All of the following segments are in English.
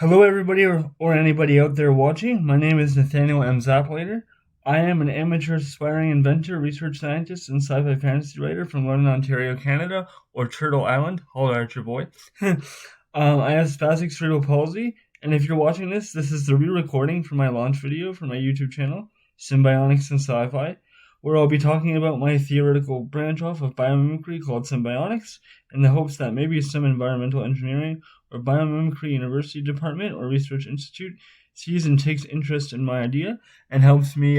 Hello, everybody, or anybody out there watching. My name is Nathaniel M. Zaplater. I am an amateur aspiring inventor, research scientist, and sci-fi fantasy writer from London, Ontario, Canada, or Turtle Island. Holler at your boy. I have spastic cerebral palsy, and if you're watching this is the re-recording for my launch video for my YouTube channel, Symbionics and Sci-Fi, where I'll be talking about my theoretical branch off of biomimicry called Symbionics, in the hopes that maybe some environmental engineering or biomimicry university department or research institute sees and takes interest in my idea and helps me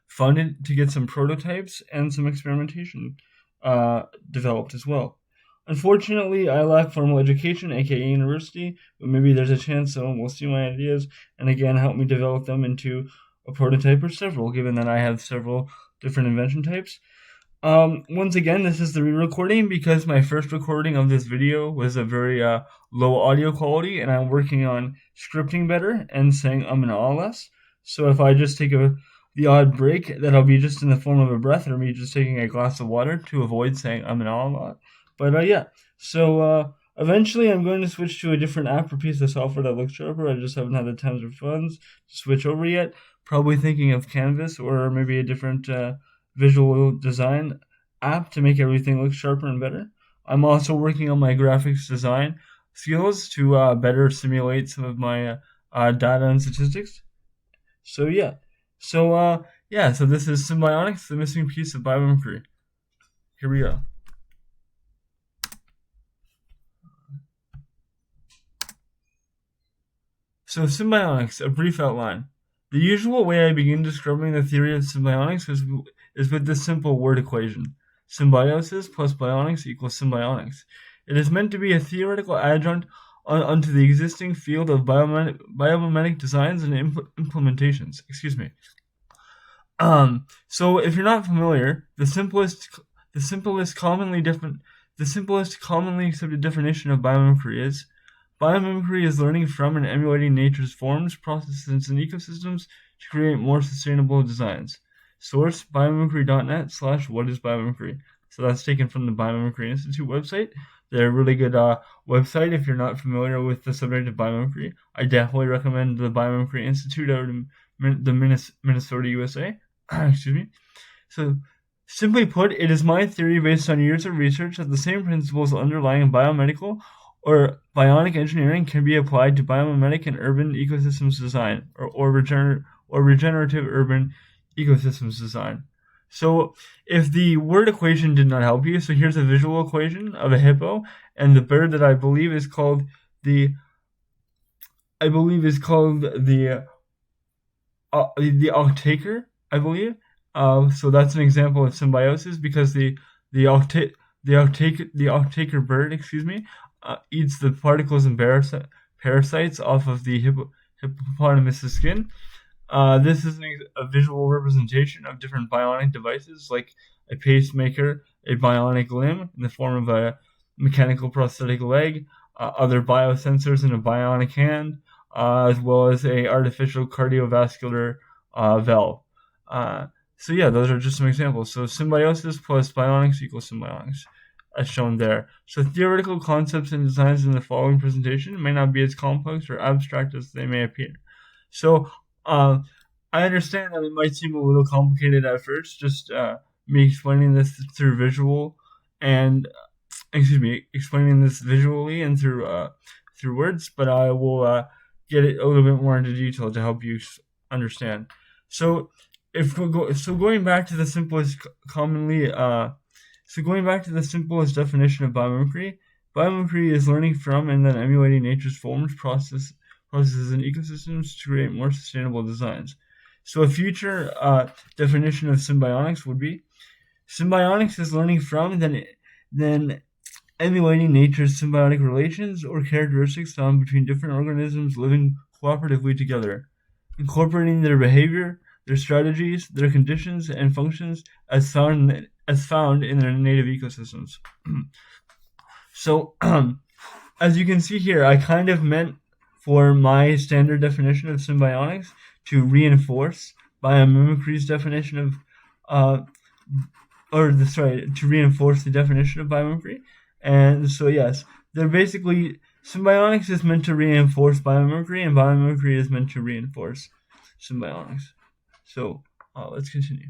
fund it to get some prototypes and some experimentation developed as well. Unfortunately, I lack formal education, aka university, but maybe there's a chance someone will see my ideas and again help me develop them into a prototype or several, given that I have several different invention types. Once again, this is the re-recording because my first recording of this video was a very low audio quality, and I'm working on scripting better and saying and all less. So if I just take the odd break, that'll be just in the form of a breath or me just taking a glass of water to avoid saying and all a lot. But yeah, so eventually I'm going to switch to a different app or piece of software that looks sharper. I just haven't had the time or funds to switch over yet. Probably thinking of Canvas or maybe a different visual design app to make everything look sharper and better. I'm also working on my graphics design skills to better simulate some of my data and statistics. So so this is Symbionics, the missing piece of biomimicry. Here we go. So Symbionics, a brief outline. The usual way I begin describing the theory of symbionics is with this simple word equation. Symbiosis plus bionics equals symbionics. It is meant to be a theoretical adjunct onto the existing field of biomimetic designs and implementations. So if you're not familiar, the simplest commonly accepted definition of biomimicry is: biomimicry is learning from and emulating nature's forms, processes, and ecosystems to create more sustainable designs. Source, biomimicry.net/whatisbiomimicry. So that's taken from the Biomimicry Institute website. They're a really good website if you're not familiar with the subject of biomimicry. I definitely recommend the Biomimicry Institute out in Minnesota, USA. So, simply put, it is my theory based on years of research that the same principles underlying biomedical or bionic engineering can be applied to biomimetic and urban ecosystems design or regenerative urban ecosystems design. So if the word equation did not help you, so here's a visual equation of a hippo and the bird that I believe is called the octaker, I believe. So that's an example of symbiosis because the octaker bird, eats the particles and parasites off of the hippopotamus's skin. This is a visual representation of different bionic devices like a pacemaker, a bionic limb in the form of a mechanical prosthetic leg, other biosensors in a bionic hand, as well as a artificial cardiovascular valve. So those are just some examples. So symbiosis plus bionics equals symbionics, as shown there. So theoretical concepts and designs in the following presentation may not be as complex or abstract as they may appear. So I understand that it might seem a little complicated at first, just me explaining this through visual and explaining this visually and through words, but I will get it a little bit more into detail to help you understand. So going back to the simplest definition of biomimicry, biomimicry is learning from and then emulating nature's forms, processes, and ecosystems to create more sustainable designs. So a future definition of symbionics would be: symbionics is learning from and then emulating nature's symbiotic relations or characteristics found between different organisms living cooperatively together, incorporating their behavior, their strategies, their conditions, and functions as found in their native ecosystems. So, as you can see here, I kind of meant for my standard definition of symbionics to reinforce biomimicry's definition of, to reinforce the definition of biomimicry. And so, yes, they're basically Symbionics is meant to reinforce biomimicry, and biomimicry is meant to reinforce symbionics. So let's continue.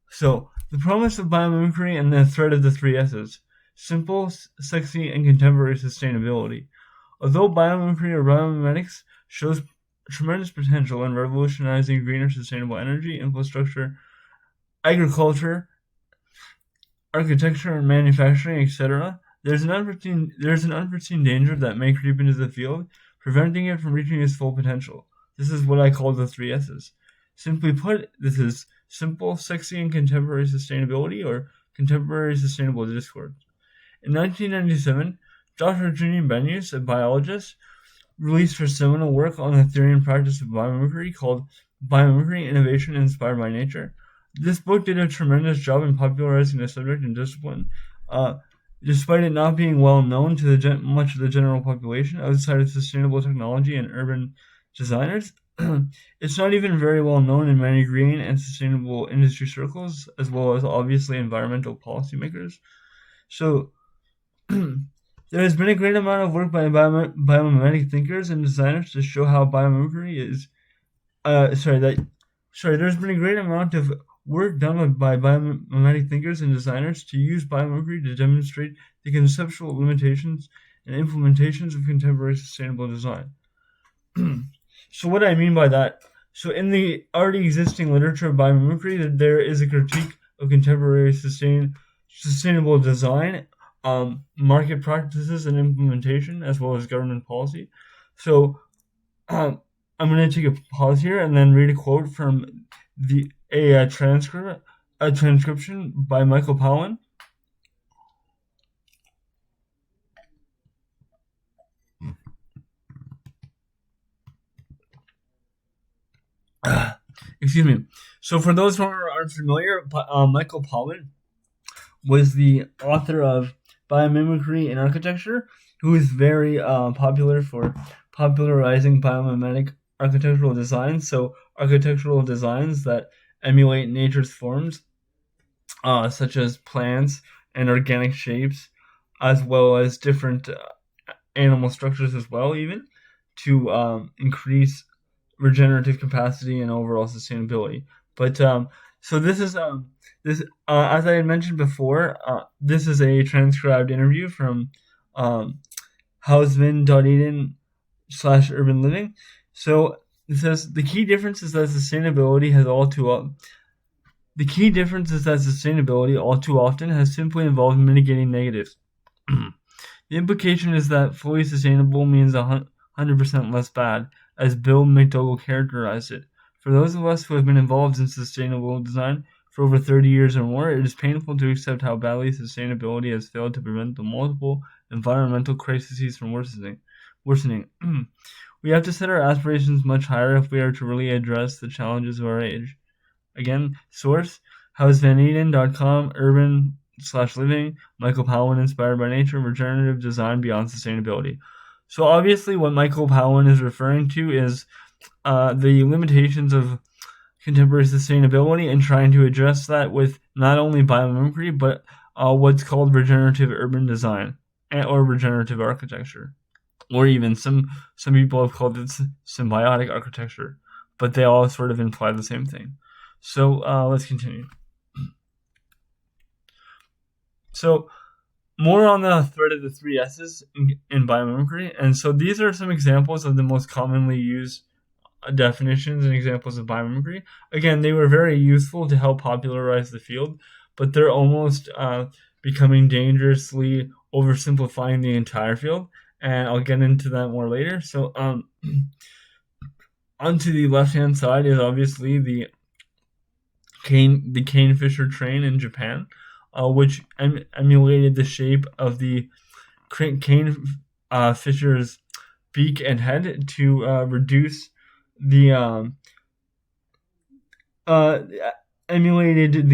So, the promise of biomimicry and the threat of the three S's: simple, sexy, and contemporary sustainability. Although biomimicry or biomimetics shows tremendous potential in revolutionizing greener sustainable energy, infrastructure, agriculture, architecture, and manufacturing, etc., there's an unforeseen danger that may creep into the field, preventing it from reaching its full potential. This is what I call the three S's. Simply put, this is simple, sexy, and contemporary sustainability, or contemporary sustainable discourse. In 1997, Dr. Ginny Benius, a biologist, released her seminal work on the theory and practice of biomimicry called Biomimicry: Innovation Inspired by Nature. This book did a tremendous job in popularizing the subject and discipline, despite it not being well known to much of the general population outside of sustainable technology and urban designers. It's not even very well known in many green and sustainable industry circles, as well as obviously environmental policymakers. So, there has been a great amount of work by biomimetic thinkers and designers to show how biomimicry is. There's been a great amount of work done by biomimetic thinkers and designers to use biomimicry to demonstrate the conceptual limitations and implementations of contemporary sustainable design. So what I mean by that, so in the already existing literature of biomimicry, there is a critique of contemporary sustainable design, market practices and implementation, as well as government policy. So I'm going to take a pause here and then read a quote from a transcription by Michael Pollan. Excuse me. So for those who aren't familiar, Michael Pollan was the author of Biomimicry in Architecture, who is very popular for popularizing biomimetic architectural designs. So architectural designs that emulate nature's forms, such as plants and organic shapes, as well as different animal structures as well, even to increase regenerative capacity and overall sustainability. But so this is as I had mentioned before, this is a transcribed interview from Hausman.Eden/Urban Living. So it says the key difference is that sustainability all too often has simply involved mitigating negatives. The implication is that fully sustainable means 100% less bad, as Bill McDougall characterized it. For those of us who have been involved in sustainable design for over 30 years or more, it is painful to accept how badly sustainability has failed to prevent the multiple environmental crises from worsening. We have to set our aspirations much higher if we are to really address the challenges of our age. Again, source, hausvaneden.com, urban/living, Michael Pollan, Inspired by Nature, Regenerative Design Beyond Sustainability. So obviously what Michael Pollan is referring to is the limitations of contemporary sustainability and trying to address that with not only biomimicry, but what's called regenerative urban design or regenerative architecture. Or even some people have called it symbiotic architecture, but they all sort of imply the same thing. So let's continue. So more on the thread of the three S's in biomimicry. And so these are some examples of the most commonly used definitions and examples of biomimicry. Again, they were very useful to help popularize the field, but they're almost becoming dangerously oversimplifying the entire field. And I'll get into that more later. So onto the left-hand side is obviously the cane fisher train in Japan, which emulated the shape of the cane fisher's beak and head to reduce the emulated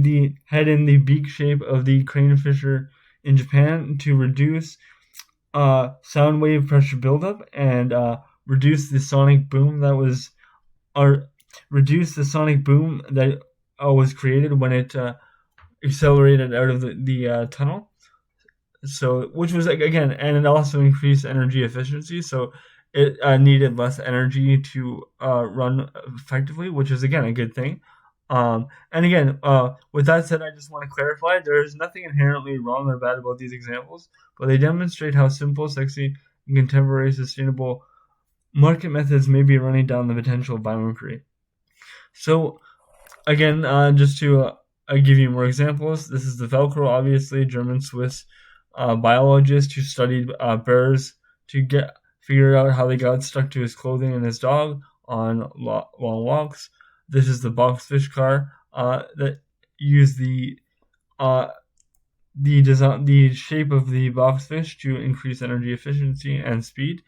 the head and the beak shape of the crane fisher in Japan to reduce sound wave pressure buildup and reduce the sonic boom that was created when it accelerated out of the tunnel. So, which was again, and it also increased energy efficiency. So it needed less energy to run effectively, which is again a good thing. And again, with that said, I just want to clarify there is nothing inherently wrong or bad about these examples, but they demonstrate how simple, sexy, and contemporary sustainable market methods may be running down the potential of biomimicry. So, again, just to give you more examples, this is the Velcro, obviously, German Swiss biologist who studied bears to figure out how they got stuck to his clothing and his dog on long walks. This is the boxfish car that used the shape of the boxfish to increase energy efficiency and speed,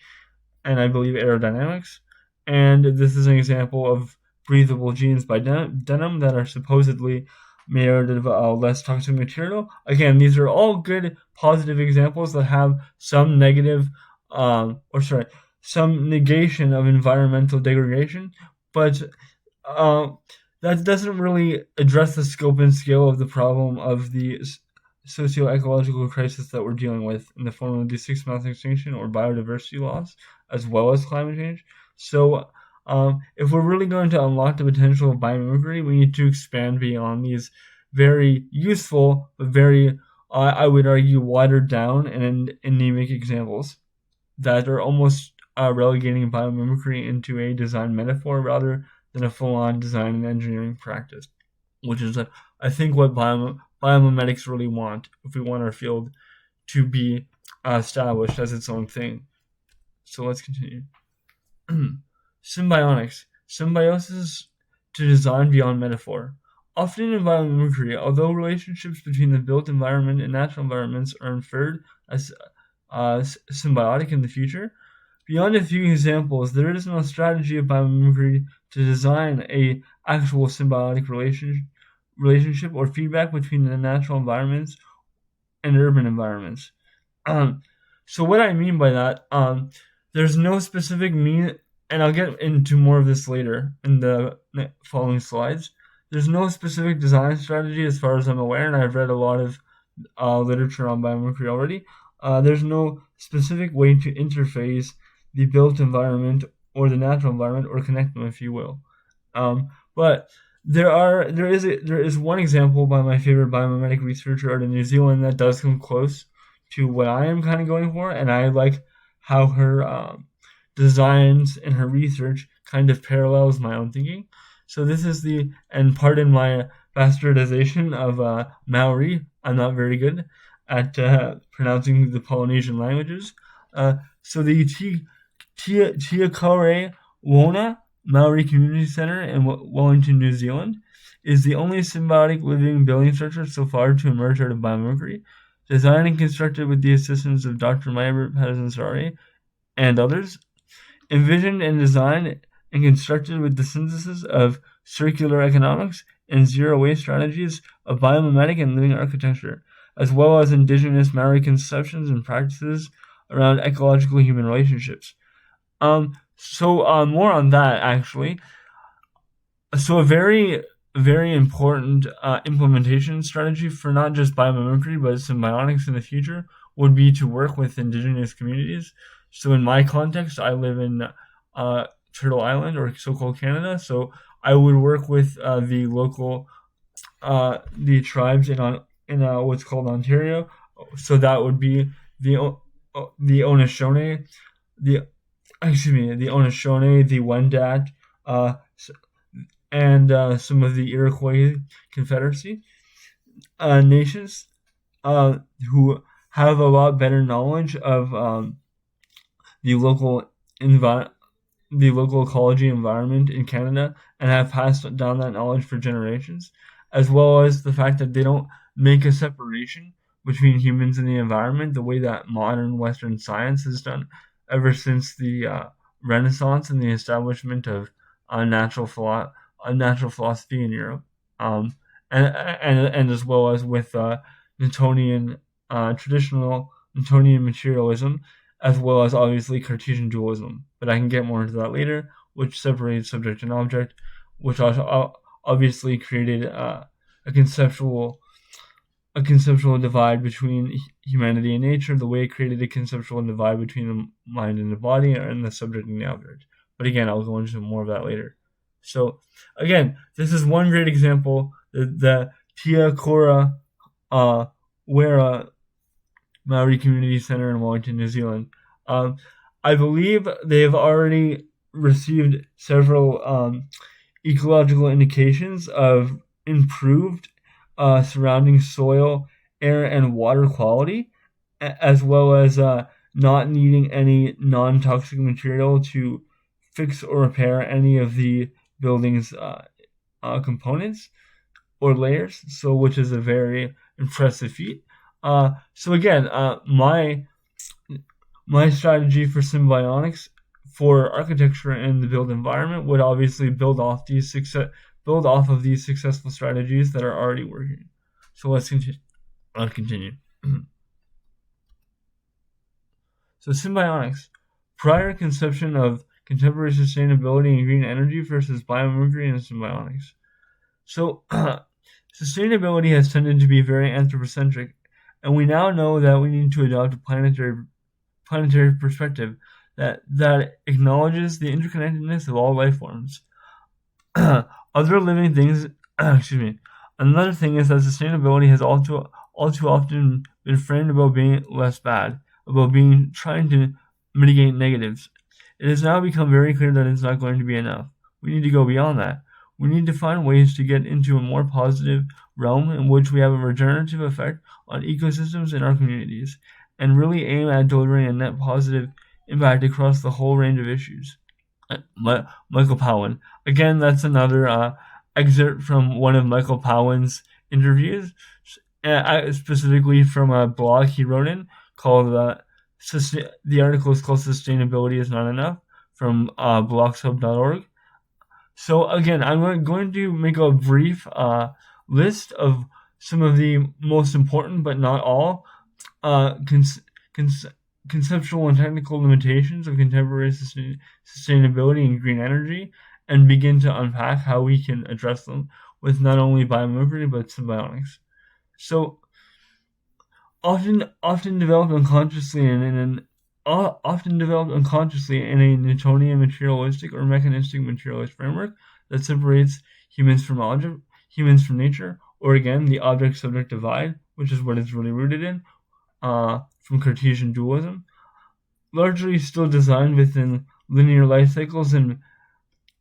and I believe aerodynamics. And this is an example of breathable jeans by denim that are supposedly made out of less toxic material. Again, these are all good, positive examples that have some some negation of environmental degradation, but that doesn't really address the scope and scale of the problem of the socio-ecological crisis that we're dealing with in the form of the sixth mass extinction or biodiversity loss, as well as climate change. So if we're really going to unlock the potential of biomimicry, we need to expand beyond these very useful, but very, I would argue, watered down and anemic examples that are almost relegating biomimicry into a design metaphor rather than a full-on design and engineering practice, which is, I think, what biomimetics really want if we want our field to be established as its own thing. So let's continue. Symbionics. Symbiosis to design beyond metaphor. Often in biomimicry, although relationships between the built environment and natural environments are inferred as symbiotic in the future, beyond a few examples, there is no strategy of biomimicry to design a actual symbiotic relationship or feedback between the natural environments and urban environments. So what I mean by that, there's no specific and I'll get into more of this later in the following slides. There's no specific design strategy as far as I'm aware, and I've read a lot of literature on biomimicry already. There's no specific way to interface the built environment or the natural environment or connect them, if you will. But there is one example by my favorite biomimetic researcher out of New Zealand that does come close to what I am kind of going for, and I like how her designs and her research kind of parallels my own thinking. So this is and pardon my bastardization of Maori. I'm not very good at pronouncing the Polynesian languages. So the Tiakore Wona Maori Community Center in Wellington, New Zealand, is the only symbiotic living building structure so far to emerge out of biomimicry, designed and constructed with the assistance of Dr. Mayabert Pazensari and others, envisioned and designed and constructed with the synthesis of circular economics and zero-waste strategies of biomimetic and living architecture, as well as indigenous Maori conceptions and practices around ecological human relationships. So more on that, actually. So a very, very important implementation strategy for not just biomimicry, but symbiotics in the future would be to work with indigenous communities. So in my context, I live in Turtle Island, or so-called Canada, so I would work with the local, the tribes in what's called Ontario. So that would be the Haudenosaunee, the Haudenosaunee, the Wendat, and some of the Iroquois Confederacy nations who have a lot better knowledge of the local ecology environment in Canada and have passed down that knowledge for generations, as well as the fact that they don't make a separation between humans and the environment the way that modern Western science has done ever since the Renaissance and the establishment of natural philosophy in Europe, and as well as with Newtonian traditional Newtonian materialism, as well as obviously Cartesian dualism. But I can get more into that later, which separates subject and object, which also obviously created a conceptual a conceptual divide between humanity and nature, the way it created a conceptual divide between the mind and the body, and the subject and the object. But again, I'll go into more of that later. So again, this is one great example, the Tia Kora Wera Maori Community Center in Wellington, New Zealand. I believe they have already received several ecological indications of improved surrounding soil, air, and water quality, as well as not needing any non-toxic material to fix or repair any of the building's components or layers, so which is a very impressive feat. So again, my strategy for SYMBIONICS for architecture and the built environment would obviously build off of these successful strategies that are already working. So let's continue. So SYMBIONICS, prior conception of contemporary sustainability and green energy versus biomimicry and SYMBIONICS. So sustainability has tended to be very anthropocentric, and we now know that we need to adopt a planetary perspective that acknowledges the interconnectedness of all life forms. Other living things, Another thing is that sustainability has all too often been framed about being less bad, about trying to mitigate negatives. It has now become very clear that it's not going to be enough. We need to go beyond that. We need to find ways to get into a more positive realm in which we have a regenerative effect on ecosystems in our communities, and really aim at delivering a net positive impact across the whole range of issues. Michael Powan. Again, that's another excerpt from one of Michael Powan's interviews, specifically from a blog he wrote in called the article is called "Sustainability is Not Enough" from blogshub.org. So again, I'm going to make a brief list of some of the most important, but not all, conceptual and technical limitations of contemporary sustainability and green energy, and begin to unpack how we can address them with not only biomimicry but SYMBIONICS. So often developed unconsciously in a Newtonian materialistic or mechanistic materialist framework that separates humans from nature, or again the object-subject divide, which is what it's really rooted in, from Cartesian dualism, largely still designed within linear life cycles and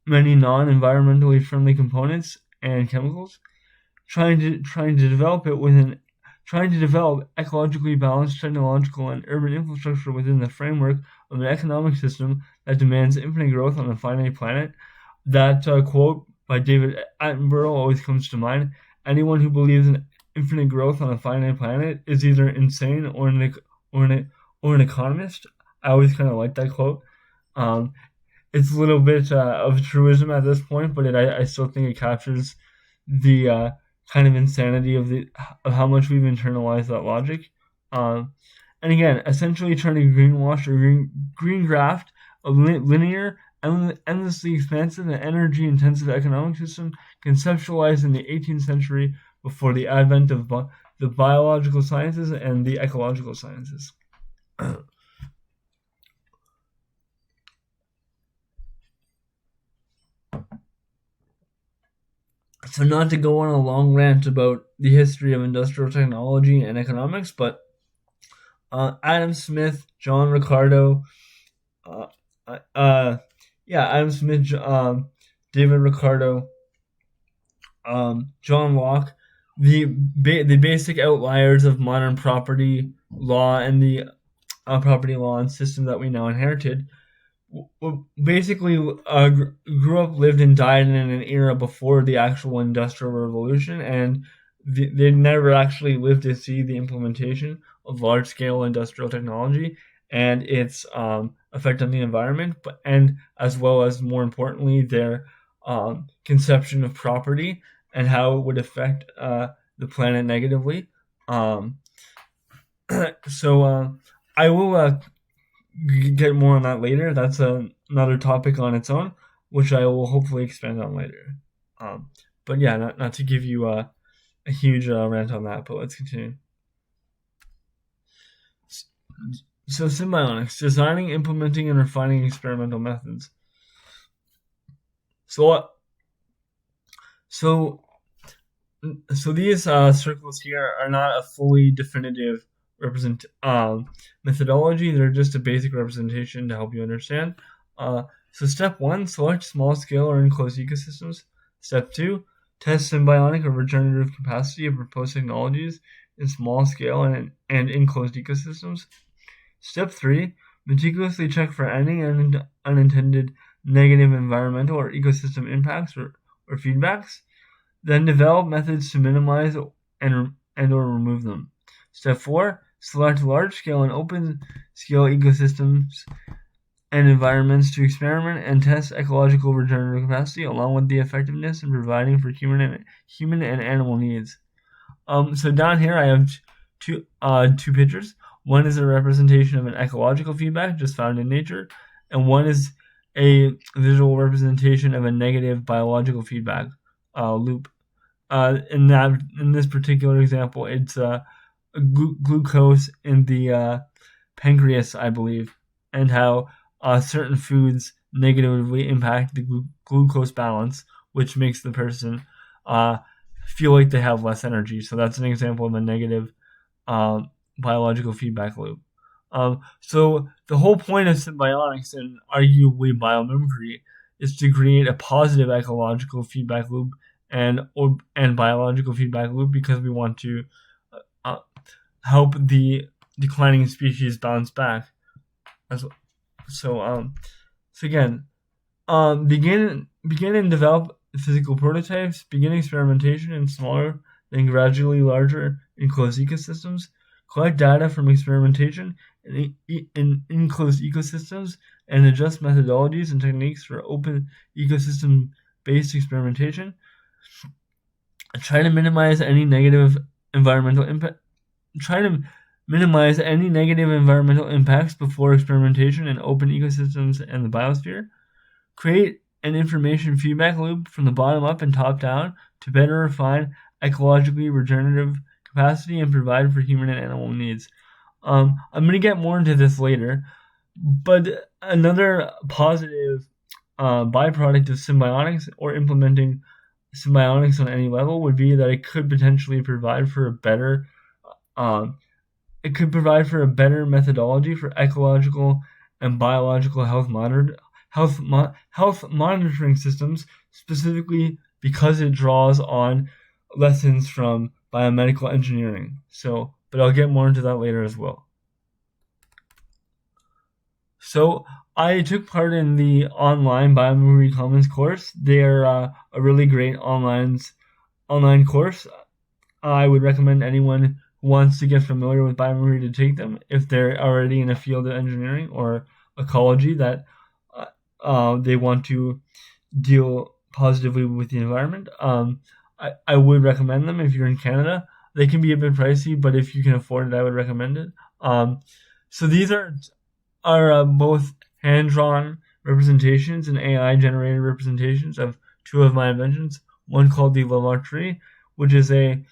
many non-environmentally friendly components and chemicals, trying to develop ecologically balanced technological and urban infrastructure within the framework of an economic system that demands infinite growth on a finite planet. That quote by David Attenborough always comes to mind. Anyone who believes in infinite growth on a finite planet is either insane or an economist. I always kind of like that quote. It's a little bit of truism at this point, but I still think it captures the kind of insanity of how much we've internalized that logic. And again, essentially turning greenwash or green graft, a linear, endlessly expansive and energy-intensive economic system conceptualized in the 18th century before the advent of the biological sciences and the ecological sciences. So not to go on a long rant about the history of industrial technology and economics, but Adam Smith, John Ricardo, Adam Smith, David Ricardo, John Locke, the basic outliers of modern property law and the property law and system that we now inherited, basically grew up, lived, and died in an era before the actual Industrial Revolution, and they never actually lived to see the implementation of large-scale industrial technology and its effect on the environment, and as well as, more importantly, their conception of property and how it would affect the planet negatively. So I will get more on that later. That's another topic on its own, which I will hopefully expand on later. But yeah, not to give you a huge rant on that, but let's continue. So Symbionics, designing, implementing, and refining experimental methods. So these circles here are not a fully definitive methodology. They're just a basic representation to help you understand. So step 1, select small-scale or enclosed ecosystems. Step 2, test symbionic or regenerative capacity of proposed technologies in small-scale and enclosed ecosystems. Step 3, meticulously check for any unintended negative environmental or ecosystem impacts or feedbacks. Then develop methods to minimize and or remove them. Step 4, select large-scale and open-scale ecosystems and environments to experiment and test ecological regenerative capacity along with the effectiveness in providing for human and animal needs. So down here I have two pictures. One is a representation of an ecological feedback just found in nature, and one is a visual representation of a negative biological feedback loop. In this particular example, it's glucose in the pancreas, I believe, and how certain foods negatively impact the glucose balance, which makes the person feel like they have less energy. So that's an example of a negative biological feedback loop. So the whole point of symbiotics and arguably biomimicry is to create a positive ecological feedback loop and biological feedback loop, because we want to help the declining species bounce back. So again, begin and develop physical prototypes. Begin experimentation in smaller, then gradually larger enclosed ecosystems. Collect data from experimentation in enclosed ecosystems and adjust methodologies and techniques for open ecosystem-based experimentation. Try to minimize any negative environmental impact. Try to minimize any negative environmental impacts before experimentation in open ecosystems and the biosphere. Create an information feedback loop from the bottom up and top down to better refine ecologically regenerative capacity and provide for human and animal needs. I'm going to get more into this later, but another positive byproduct of symbiotics or implementing symbiotics on any level would be that it could potentially provide for a better methodology for ecological and biological health monitoring systems, specifically because it draws on lessons from biomedical engineering. But I'll get more into that later as well. So I took part in the online Biomimicry Commons course. They're a really great online course. I would recommend anyone who wants to get familiar with biomimicry to take them if they're already in a field of engineering or ecology that they want to deal positively with the environment. I would recommend them if you're in Canada. They can be a bit pricey, but if you can afford it, I would recommend it. So these are both hand-drawn representations and AI-generated representations of two of my inventions. One called the Laboratory, which is a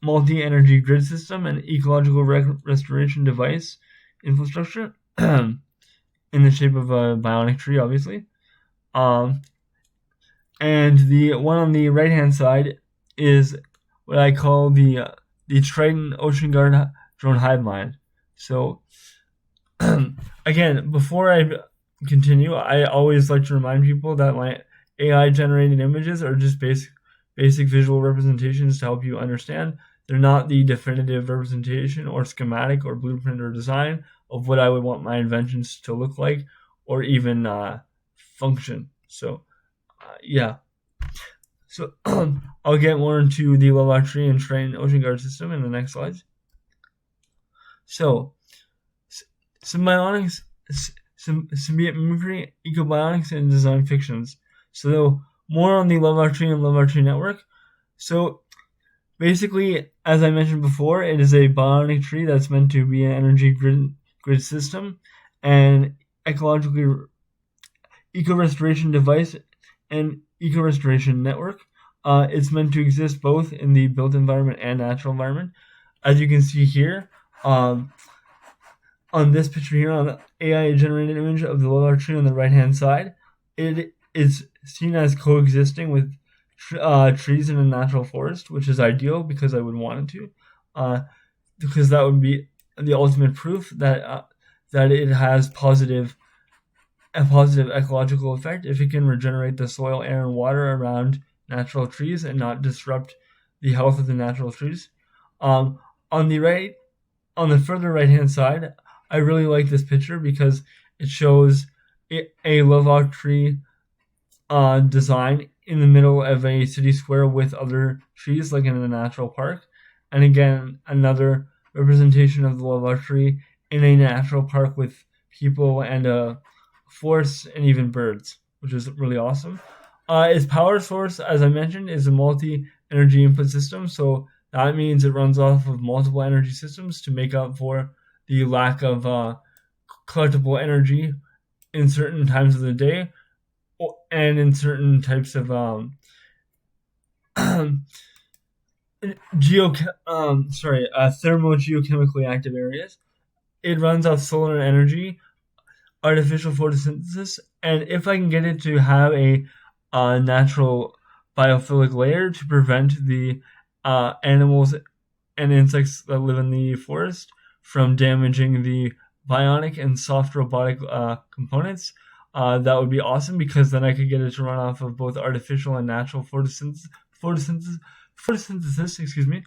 multi-energy grid system and ecological restoration device infrastructure in the shape of a bionic tree, obviously. And the one on the right-hand side is what I call the Triton Ocean Guard drone hive mind. So again, before I continue, I always like to remind people that my AI-generated images are just basic visual representations to help you understand. They're not the definitive representation or schematic or blueprint or design of what I would want my inventions to look like or even function. So yeah. So I'll get more into the Laboratory and Triton Ocean Guard system in the next slides. So symbiotics, symbiotic ecobionics, and design fictions. So more on the Laboratory and Laboratory network. So basically, as I mentioned before, it is a bionic tree that's meant to be an energy grid system and eco restoration device and eco restoration network. It's meant to exist both in the built environment and natural environment. As you can see here, on this picture here, on the AI generated image of the lobar tree on the right hand side, it is seen as coexisting with trees in a natural forest, which is ideal because I would want it to, because that would be the ultimate proof that it has a positive ecological effect if it can regenerate the soil, air, and water around natural trees and not disrupt the health of the natural trees. On the further right hand side, I really like this picture because it shows a lobar tree design in the middle of a city square with other trees, like in a natural park. And again, another representation of the lobar tree in a natural park with people and forests and even birds, which is really awesome. Its power source, as I mentioned, is a multi-energy input system. So that means it runs off of multiple energy systems to make up for the lack of collectible energy in certain times of the day and in certain types of thermogeochemically active areas. It runs off solar energy, artificial photosynthesis, and if I can get it to have a natural biophilic layer to prevent the animals and insects that live in the forest from damaging the bionic and soft robotic components, that would be awesome, because then I could get it to run off of both artificial and natural photosynthesis. Excuse me.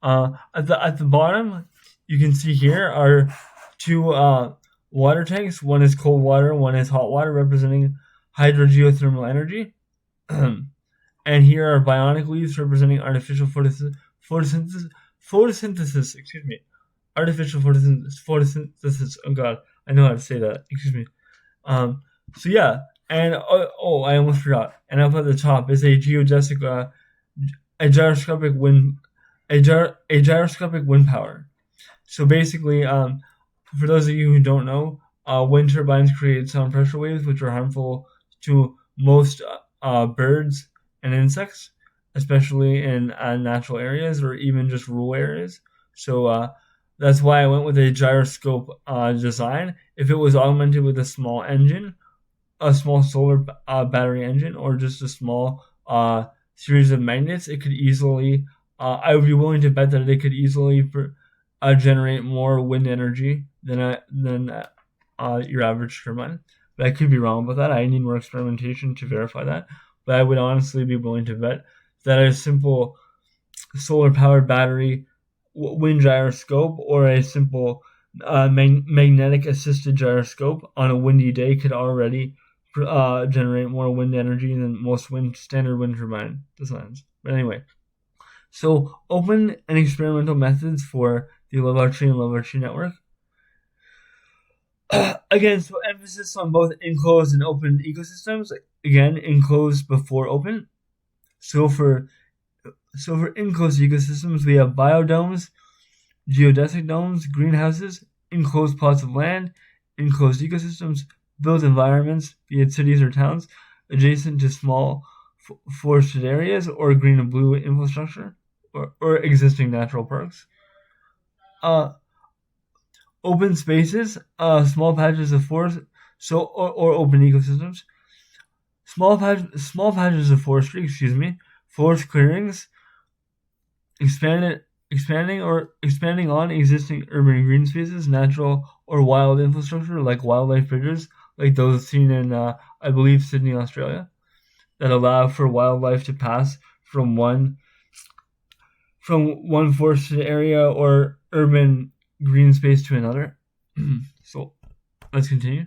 At the bottom, you can see here are two water tanks. One is cold water, one is hot water, representing hydrogeothermal energy. And here are bionic leaves representing artificial photosynthesis. Excuse me. Artificial photosynthesis. Oh god, I know how to say that. Excuse me. So yeah, and I almost forgot. And up at the top is a geodesic, a gyroscopic wind power. So basically, for those of you who don't know, wind turbines create sound pressure waves, which are harmful to most birds and insects, especially in natural areas or even just rural areas. So that's why I went with a gyroscope design. If it was augmented with a small engine, a small solar battery engine, or just a small series of magnets, it could easily, I would be willing to bet that it could easily generate more wind energy than your average turbine. But I could be wrong about that. I need more experimentation to verify that. But I would honestly be willing to bet that a simple solar-powered battery wind gyroscope or a simple magnetic-assisted gyroscope on a windy day could already generate more wind energy than most standard wind turbine designs. But anyway, so open and experimental methods for the lobar tree and lobar tree network. Again, so emphasis on both enclosed and open ecosystems. Again, enclosed before open. So for enclosed ecosystems, we have biodomes, geodesic domes, greenhouses, enclosed plots of land, enclosed ecosystems, built environments, be it cities or towns, adjacent to small forested areas or green and blue infrastructure, or existing natural parks. Open spaces, small patches of forest, or open ecosystems. Small patches of forestry, forest clearings, expanding on existing urban green spaces, natural or wild infrastructure like wildlife bridges, like those seen in, I believe, Sydney, Australia, that allow for wildlife to pass from one forested area or urban green space to another. So let's continue.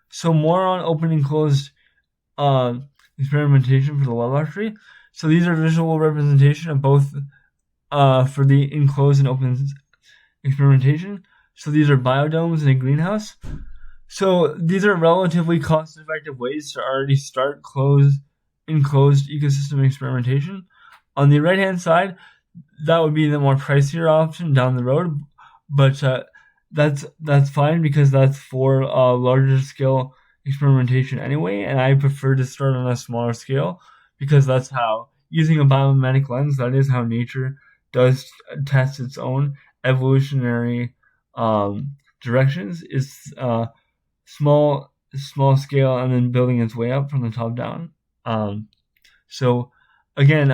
So more on open and closed experimentation for the lobar tree. So these are visual representation of both for the enclosed and open experimentation. So these are biodomes in a greenhouse. So these are relatively cost-effective ways to already start enclosed ecosystem experimentation. On the right-hand side, that would be the more pricier option down the road, but that's fine because that's for larger scale experimentation anyway, and I prefer to start on a smaller scale because that's how, using a biomimetic lens, that is how nature does test its own evolutionary directions. Is small scale and then building its way up from the top down. So again,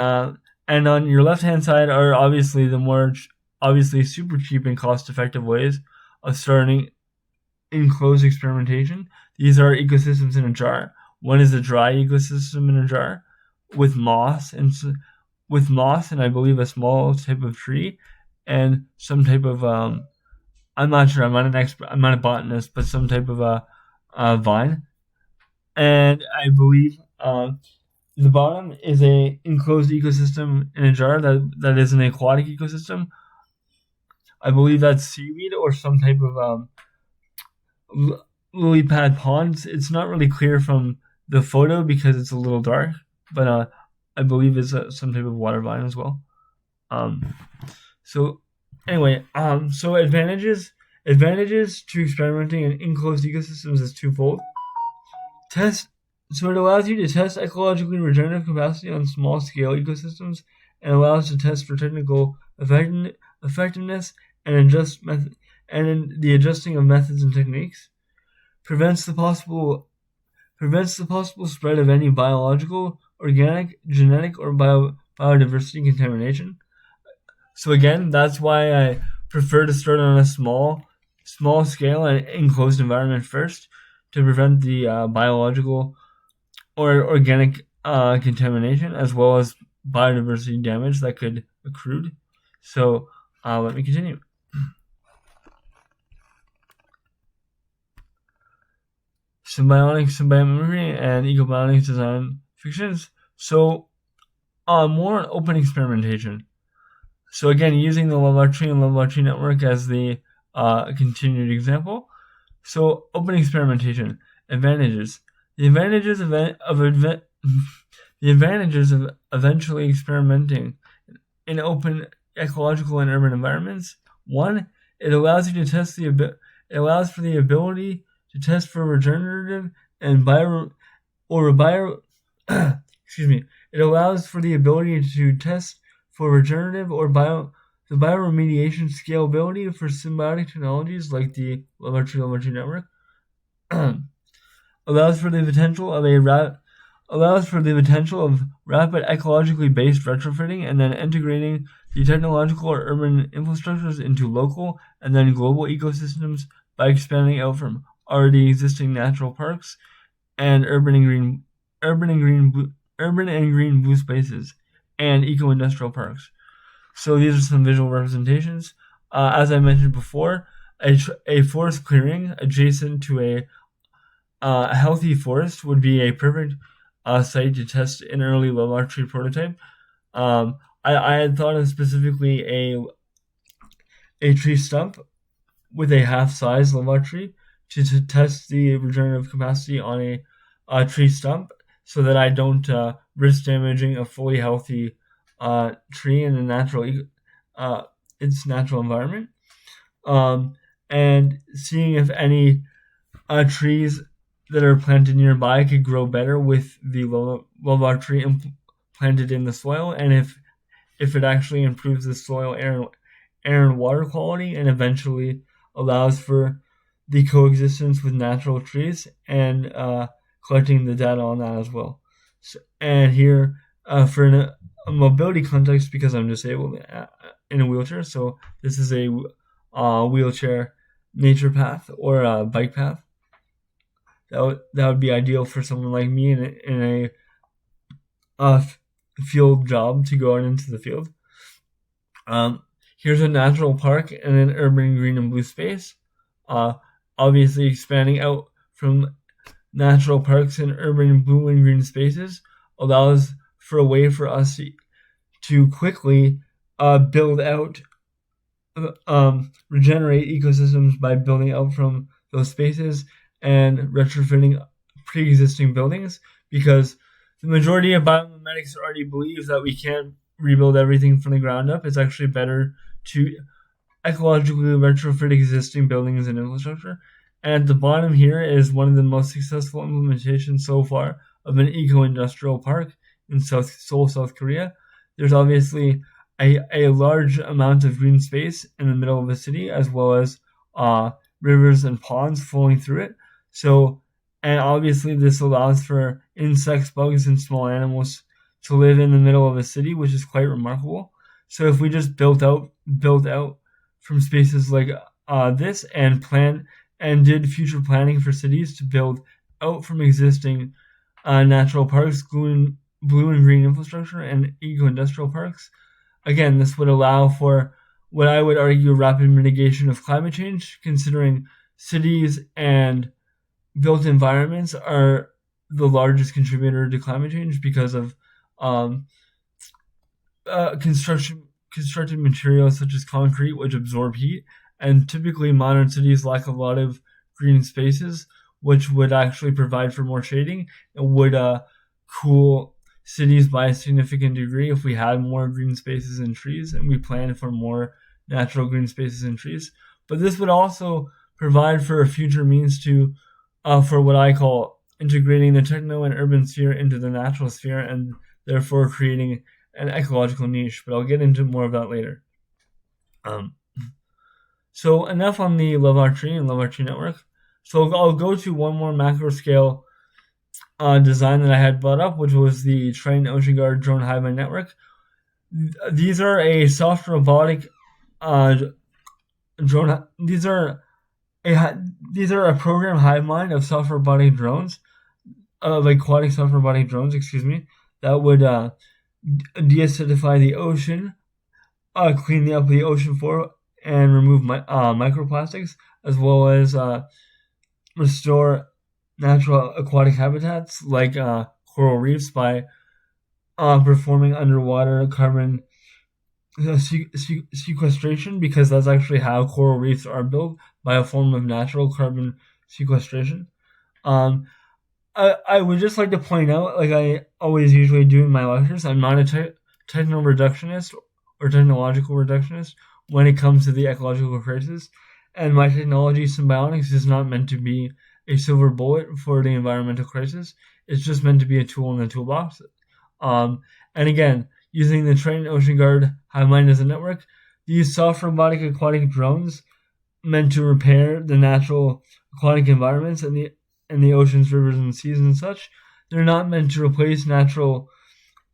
and on your left hand side are obviously the more obviously super cheap and cost effective ways of starting enclosed experimentation. These are ecosystems in a jar. One is a dry ecosystem in a jar with moss and I believe a small type of tree and some type of I'm not sure. I'm not an expert. I'm not a botanist, but some type of a vine. And I believe the bottom is a enclosed ecosystem in a jar that is an aquatic ecosystem. I believe that's seaweed or some type of lily pad ponds. It's not really clear from the photo because it's a little dark, but I believe it's some type of water vine as well. So anyway, so advantages to experimenting in enclosed ecosystems is twofold. So it allows you to test ecologically regenerative capacity on small scale ecosystems and allows to test for technical effectiveness and in the adjusting of methods and techniques. Prevents the possible spread of any biological, organic, genetic, or biodiversity contamination. So again, that's why I prefer to start on a small scale and enclosed environment first to prevent the biological or organic contamination as well as biodiversity damage that could accrue. So let me continue. Symbiotics, biomimicry, and ecobiotics design fictions. So more on open experimentation. So again, using the laboratory and laboratory network as the continued example. So open experimentation advantages. The advantages of eventually experimenting in open ecological and urban environments. One, it allows you to test it allows for the ability to test for regenerative and it allows for the ability to test for regenerative or the bioremediation scalability for symbiotic technologies like the laboratory network. allows for the potential of rapid ecologically based retrofitting and then integrating the technological or urban infrastructures into local and then global ecosystems by expanding out from already existing natural parks and urban and green blue spaces and eco-industrial parks. So these are some visual representations. As I mentioned before, a forest clearing adjacent to a healthy forest would be a perfect site to test an early laboratory prototype. I had thought of specifically a tree stump with a half-size laboratory to test the regenerative capacity on a tree stump so that I don't risk damaging a fully healthy tree in its natural environment. And seeing if any trees that are planted nearby could grow better with the laboratory planted in the soil, and if it actually improves the soil, air and water quality, and eventually allows for the coexistence with natural trees, and collecting the data on that as well. So, and here, for a mobility context, because I'm disabled in a wheelchair, so this is a wheelchair nature path or a bike path. That would be ideal for someone like me in a field job to go out into the field. Here's a natural park and an urban green and blue space. Obviously, expanding out from natural parks and urban blue and green spaces allows for a way for us to quickly build out, regenerate ecosystems by building out from those spaces and retrofitting pre-existing buildings, because the majority of biomimetics already believes that we can't rebuild everything from the ground up. It's actually better to ecologically retrofit existing buildings and infrastructure. And at the bottom here is one of the most successful implementations so far of an eco-industrial park in Seoul, South Korea, there's obviously a large amount of green space in the middle of the city, as well as rivers and ponds flowing through it. So, and obviously this allows for insects, bugs, and small animals to live in the middle of a city, which is quite remarkable. So if we just built out from spaces like this and did future planning for cities to build out from existing natural parks, blue and green infrastructure, and eco-industrial parks, again, this would allow for what I would argue rapid mitigation of climate change, considering cities and built environments are the largest contributor to climate change because of constructed materials such as concrete, which absorb heat, and typically modern cities lack a lot of green spaces, which would actually provide for more shading and would cool cities by a significant degree if we had more green spaces and trees, and we planned for more natural green spaces and trees. But this would also provide for a future means to, for what I call integrating the techno and urban sphere into the natural sphere, and therefore creating an ecological niche. But I'll get into more of that later. So enough on the Love Our Tree and Love Our Tree network. So I'll go to one more macro scale design that I had brought up, which was the Triton Ocean Guard drone hive mind network. These are a soft robotic drone. These are a program hive mind of soft robotic drones, of aquatic soft robotic drones. That would deacidify the ocean, clean up the ocean floor, and remove microplastics, as well as restore natural aquatic habitats like coral reefs by performing underwater carbon sequestration, because that's actually how coral reefs are built, by a form of natural carbon sequestration. I would just like to point out, like I always usually do in my lectures, I'm not a techno reductionist or technological reductionist when it comes to the ecological crisis, and my technology, SYMBIONICS, is not meant to be a silver bullet for the environmental crisis. It's just meant to be a tool in the toolbox. And again, using the Triton Ocean Guard hive mind as a network, these soft robotic aquatic drones meant to repair the natural aquatic environments and the oceans, rivers, and seas and such. They're not meant to replace natural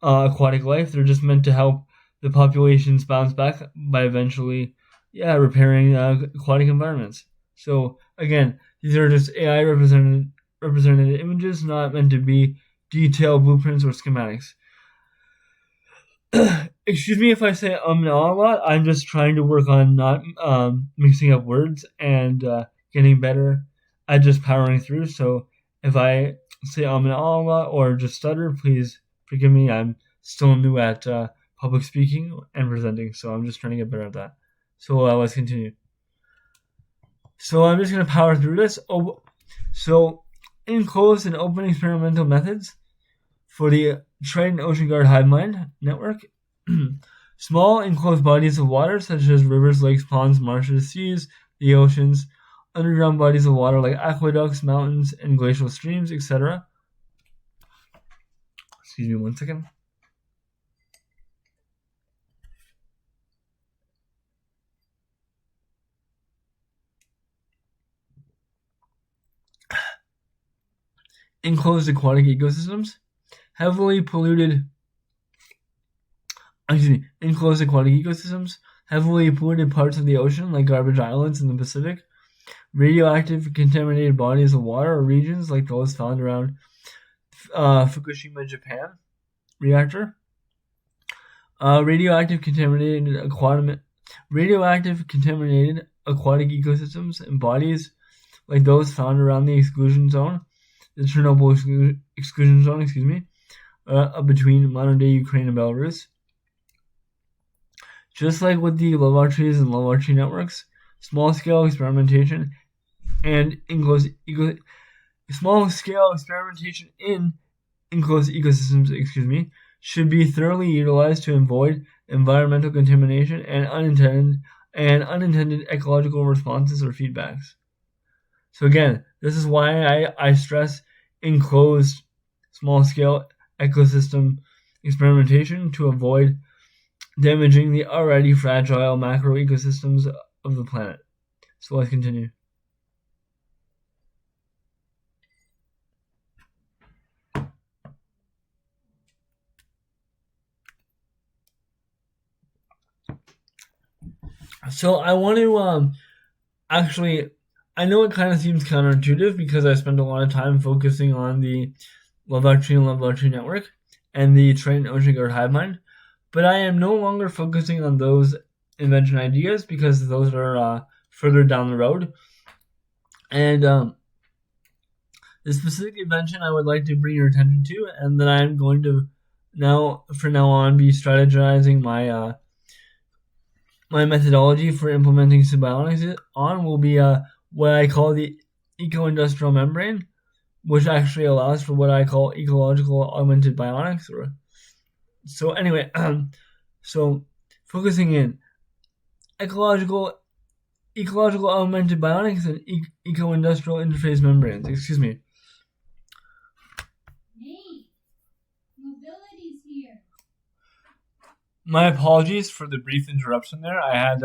aquatic life. They're just meant to help the populations bounce back by eventually, repairing aquatic environments. So again, these are just AI represented images, not meant to be detailed blueprints or schematics. Excuse me if I say and a lot. I'm just trying to work on not mixing up words and getting better at just powering through. So if I say and a lot or just stutter, please forgive me. I'm still new at public speaking and presenting, so I'm just trying to get better at that. So let's continue. So I'm just going to power through this. So enclosed and open experimental methods for the Triton Ocean Guard hive mind network. Small enclosed bodies of water such as rivers, lakes, ponds, marshes, seas, the oceans, underground bodies of water like aqueducts, mountains, and glacial streams, etc. Excuse me 1 second. Enclosed aquatic ecosystems, enclosed aquatic ecosystems, heavily polluted parts of the ocean like garbage islands in the Pacific, radioactive contaminated bodies of water or regions like those found around Fukushima, Japan reactor, radioactive contaminated aquatic ecosystems and bodies like those found around the exclusion zone, the Chernobyl exclusion zone, between modern-day Ukraine and Belarus. Just like with the Love Our Trees and Love Our Tree networks, small-scale experimentation in enclosed ecosystems, should be thoroughly utilized to avoid environmental contamination and unintended ecological responses or feedbacks. So again, this is why I stress enclosed small-scale ecosystem experimentation to avoid damaging the already fragile macro ecosystems of the planet. So let's continue. So I want to actually, I know it kind of seems counterintuitive because I spent a lot of time focusing on the Laboratory and Laboratory Network and the Triton Ocean Guard hive mind, but I am no longer focusing on those invention ideas because those are further down the road. And the specific invention I would like to bring your attention to, and that I'm going to from now on, be strategizing my my methodology for implementing SYMBIONICS on, will be what I call the eco-industrial membrane, which actually allows for what I call ecological augmented bionics. So anyway, so focusing in ecological augmented bionics and eco-industrial interface membranes. Excuse me. Nate, mobility's here. My apologies for the brief interruption there. I had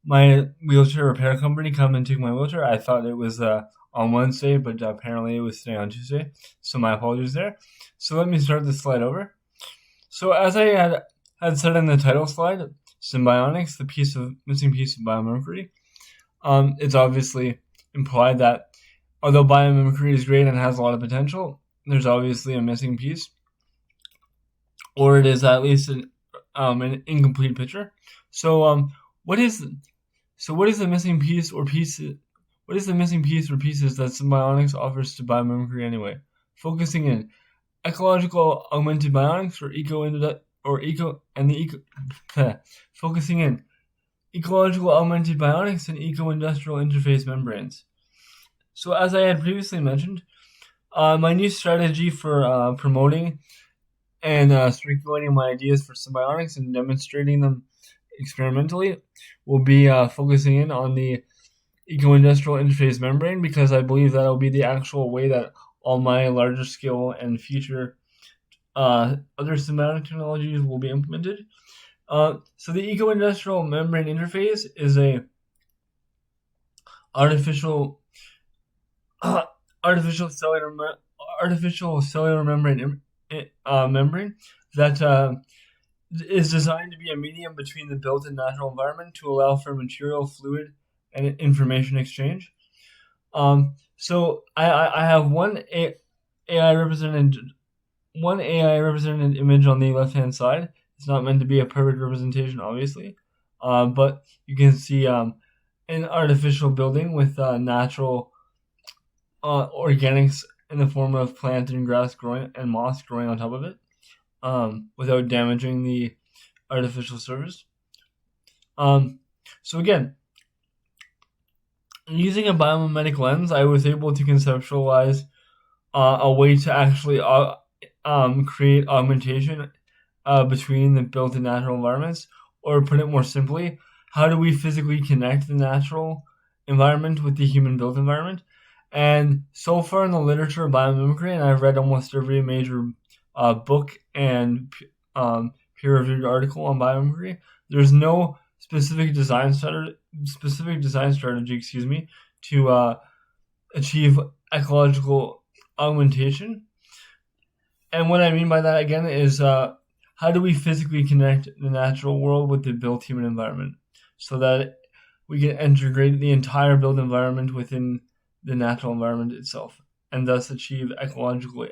my wheelchair repair company, come and take my wheelchair. I thought it was on Wednesday, but apparently it was today on Tuesday. So my apologies there. So let me start this slide over. So as I had said in the title slide, SYMBIONICS, the missing piece of biomimicry. It's obviously implied that although biomimicry is great and has a lot of potential, there's obviously a missing piece, or it is at least an incomplete picture. So what is the missing piece or pieces? What is the missing piece or pieces that SYMBIONICS offers to biomimicry anyway? Focusing in ecological augmented bionics focusing in ecological augmented bionics and eco-industrial interface membranes. So as I had previously mentioned, my new strategy for promoting and circulating my ideas for SYMBIONICS and demonstrating them experimentally will be focusing in on the eco-industrial interface membrane, because I believe that will be the actual way that all my larger scale and future other symbiotic technologies will be implemented. So the eco-industrial membrane interface is a artificial cellular membrane that is designed to be a medium between the built and natural environment to allow for material, fluid, and information exchange. So I have one AI represented image on the left hand side. It's not meant to be a perfect representation, obviously, but you can see an artificial building with natural organics in the form of plant and grass growing and moss growing on top of it, without damaging the artificial surface. So again, using a biomimetic lens, I was able to conceptualize a way to actually create augmentation between the built and natural environments, or put it more simply, how do we physically connect the natural environment with the human-built environment? And so far in the literature of biomimicry, and I've read almost every major book and peer-reviewed article on biomimicry, there's no specific design strategy, to achieve ecological augmentation. And what I mean by that again is how do we physically connect the natural world with the built human environment so that we can integrate the entire built environment within the natural environment itself, and thus achieve ecological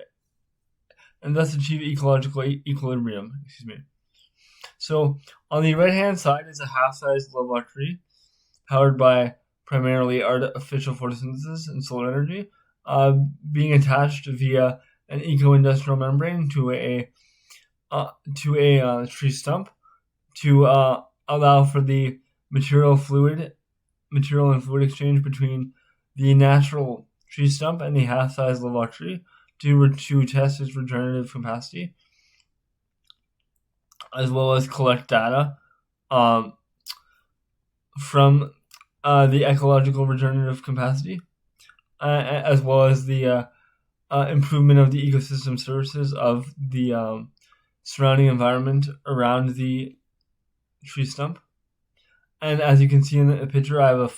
equilibrium. So on the right hand side is a half-sized laboratory powered by primarily artificial photosynthesis and solar energy, being attached via an eco-industrial membrane to a tree stump to allow for the material and fluid exchange between the natural tree stump and the half-sized laboratory to test its regenerative capacity, as well as collect data from the ecological regenerative capacity, as well as the improvement of the ecosystem services of the surrounding environment around the tree stump. And as you can see in the picture, I have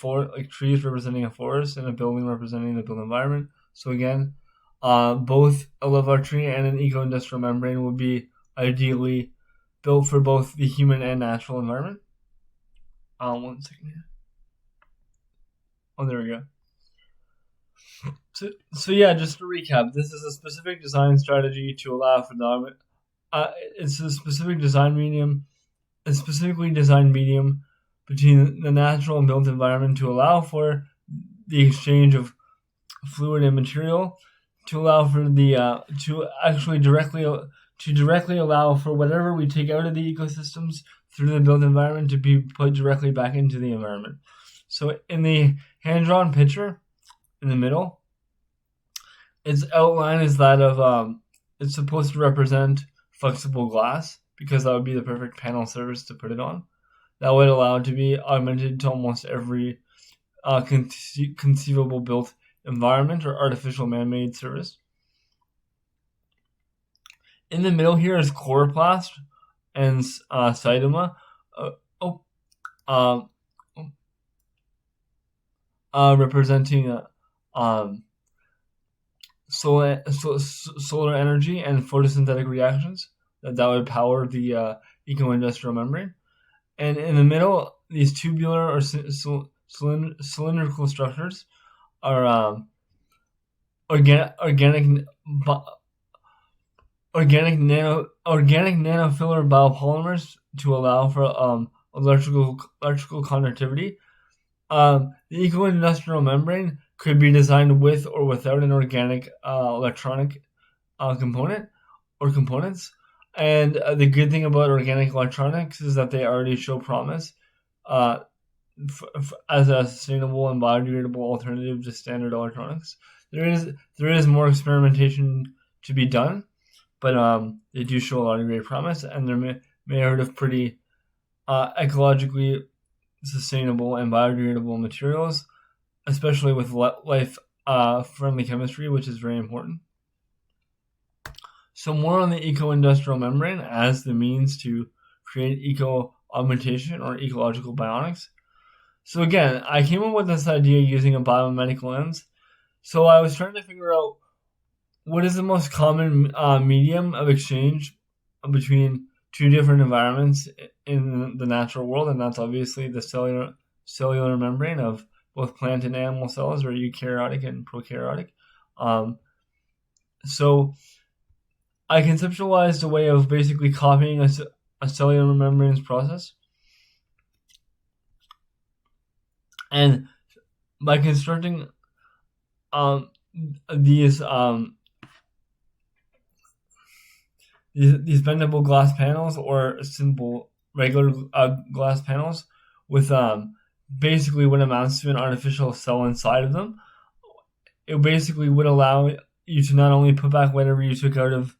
trees representing a forest and a building representing the built environment. So again, both a live tree and an eco-industrial membrane will be ideally built for both the human and natural environment. 1 second here. Oh, there we go. So yeah, just to recap, this is a specific design strategy to allow for the it's a specifically designed medium between the natural and built environment to allow for the exchange of fluid and material, to allow for the directly allow for whatever we take out of the ecosystems through the built environment to be put directly back into the environment. So in the hand-drawn picture in the middle, its outline is that of it's supposed to represent flexible glass, because that would be the perfect panel surface to put it on. That would allow it to be augmented to almost every conceivable built environment or artificial man-made surface. In the middle here is chloroplast and cytoma, representing solar energy and photosynthetic reactions that would power the eco-industrial membrane. And in the middle, these tubular or cylindrical structures are organic nanofiller biopolymers to allow for electrical conductivity. The eco-industrial membrane could be designed with or without an organic electronic component or components. And the good thing about organic electronics is that they already show promise as a sustainable and biodegradable alternative to standard electronics. There is more experimentation to be done, but they do show a lot of great promise, and they're made out of pretty ecologically sustainable and biodegradable materials, especially with life-friendly chemistry, which is very important. So more on the eco-industrial membrane as the means to create eco-augmentation or ecological bionics. So again, I came up with this idea using a biomedical lens. So I was trying to figure out what is the most common medium of exchange between two different environments in the natural world, and that's obviously the cellular membrane of both plant and animal cells, or eukaryotic and prokaryotic. So I conceptualized a way of basically copying a cellular membrane's process, and by constructing these bendable glass panels or simple regular glass panels with basically what amounts to an artificial cell inside of them, it basically would allow you to not only put back whatever you took out of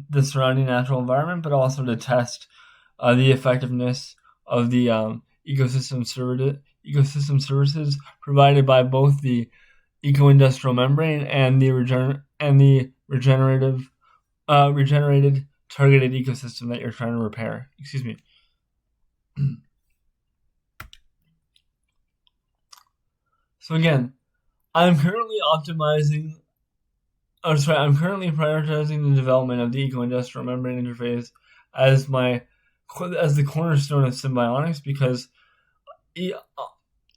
the surrounding natural environment, but also to test the effectiveness of the ecosystem services provided by both the eco-industrial membrane and the regenerated targeted ecosystem that you're trying to repair. Excuse me. So again, I'm currently prioritizing the development of the eco-industrial membrane interface as the cornerstone of Symbionics, because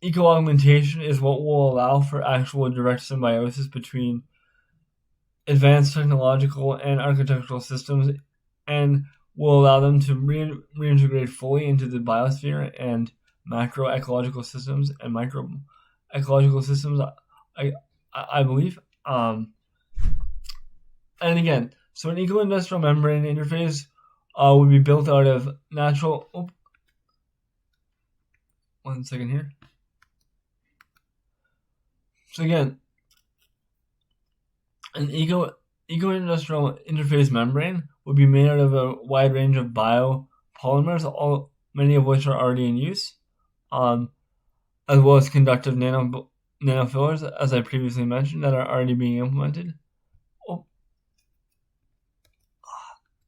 eco-augmentation is what will allow for actual direct symbiosis between advanced technological and architectural systems, and will allow them to reintegrate fully into the biosphere and macro ecological systems and micro ecological systems, I believe. And again, so an eco-industrial membrane interface would be built out of natural... Oh, 1 second here. So again, an eco-industrial interface membrane would be made out of a wide range of biopolymers, many of which are already in use, as well as conductive nanofillers, as I previously mentioned, that are already being implemented. Oh,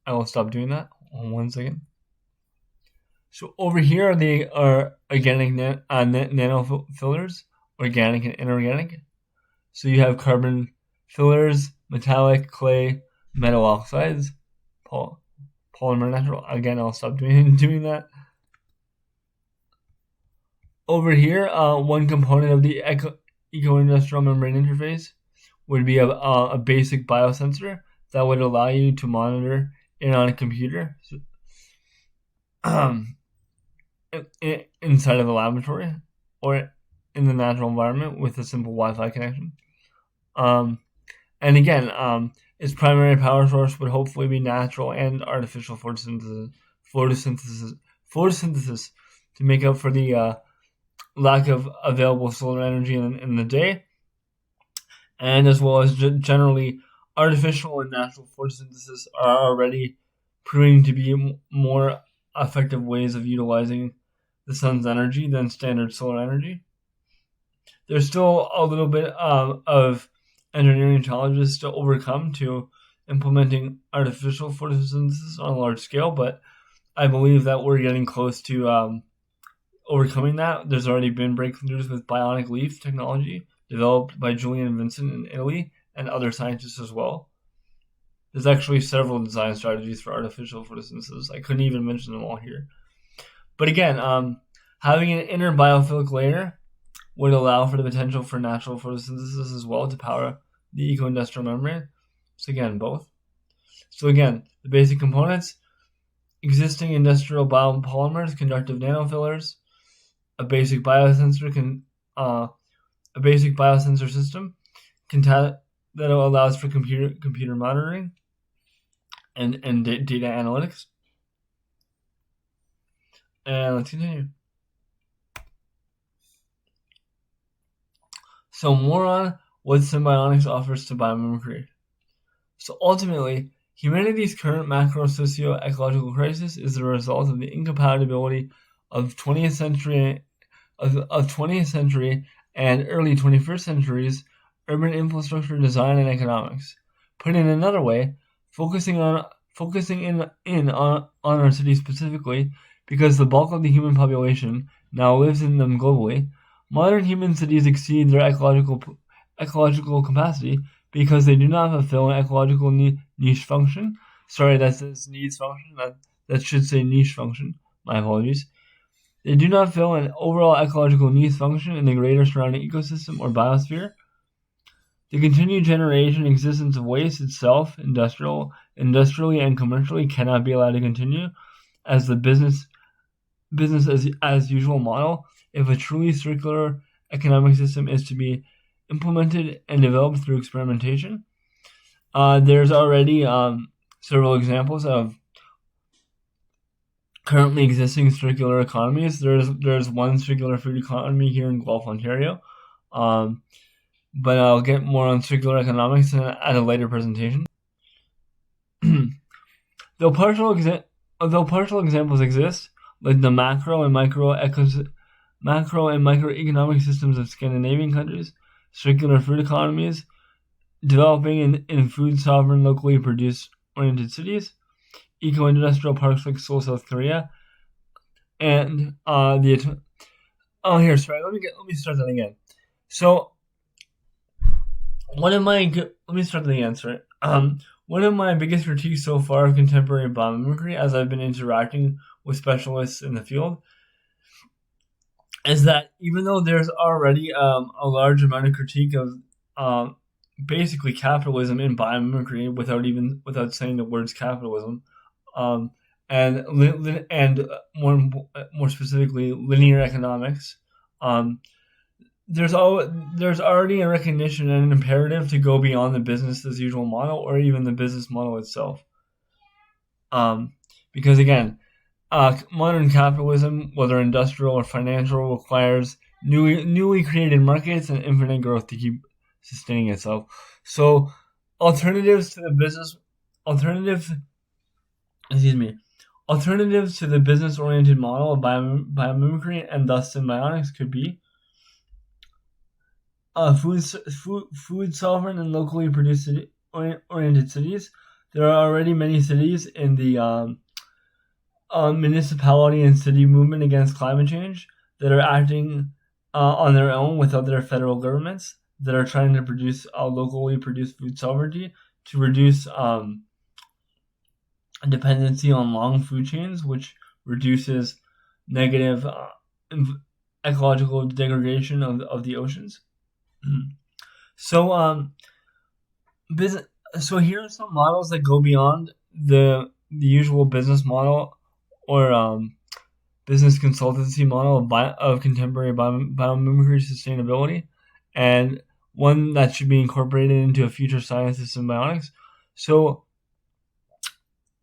I will stop doing that. one second. So over here are organic nanofillers, organic and inorganic. So you have carbon fillers, metallic, clay, metal oxides, polymer natural. Again, I'll stop doing that. Over here, one component of the eco-industrial membrane interface would be a basic biosensor that would allow you to monitor it on a computer inside of a laboratory or in the natural environment with a simple Wi-Fi connection. And again, its primary power source would hopefully be natural and artificial photosynthesis to make up for the lack of available solar energy in the day, and as well as generally artificial and natural photosynthesis are already proving to be more effective ways of utilizing the sun's energy than standard solar energy. There's still a little bit of engineering challenges to overcome to implementing artificial photosynthesis on a large scale, but I believe that we're getting close to overcoming that. There's already been breakthroughs with bionic leaf technology developed by Julian and Vincent in Italy and other scientists as well. There's actually several design strategies for artificial photosynthesis. I couldn't even mention them all here. But again, having an inner biophilic layer would allow for the potential for natural photosynthesis as well to power the eco-industrial membrane. So again, both. So again, the basic components: existing industrial biopolymers, conductive nanofillers, a basic biosensor system that allows for computer monitoring and data analytics. And let's continue. So more on what Symbionics offers to biomimicry. So ultimately, humanity's current macro socio-ecological crisis is the result of the incompatibility of 20th century and early 21st centuries urban infrastructure design and economics. Put in another way, focusing in on our cities specifically, because the bulk of the human population now lives in them globally. Modern human cities exceed their ecological capacity because they do not fulfill an ecological niche function. Sorry, that says needs function. That should say niche function. My apologies. They do not fill an overall ecological niche function in the greater surrounding ecosystem or biosphere. The continued generation and existence of waste itself, industrially and commercially, cannot be allowed to continue as the business as usual model if a truly circular economic system is to be implemented and developed through experimentation. There's already several examples of currently existing circular economies. There's one circular food economy here in Guelph, Ontario, but I'll get more on circular economics at a later presentation. Though partial examples exist, like the macro and microeconomic systems of Scandinavian countries, circular food economies, developing in food sovereign, locally produced oriented cities, eco-industrial parks like Seoul, South Korea, and let me start that again. So one of my biggest critiques so far of contemporary biomimicry, as I've been interacting with specialists in the field, is that even though there's already a large amount of critique of basically capitalism in biomimicry without saying the words capitalism, and more specifically linear economics, there's already a recognition and an imperative to go beyond the business as usual model or even the business model itself. Because again, modern capitalism, whether industrial or financial, requires newly created markets and infinite growth to keep sustaining itself. So alternatives to the business-oriented model of biomimicry and thus symbiotics could be food sovereign and locally produced oriented cities. There are already many cities in the municipality and city movement against climate change that are acting on their own without their federal governments, that are trying to produce locally produced food sovereignty to reduce dependency on long food chains, which reduces negative ecological degradation of the oceans. So so here are some models that go beyond the usual business model or business consultancy model of contemporary biomimicry sustainability, and one that should be incorporated into a future science of symbiotics. So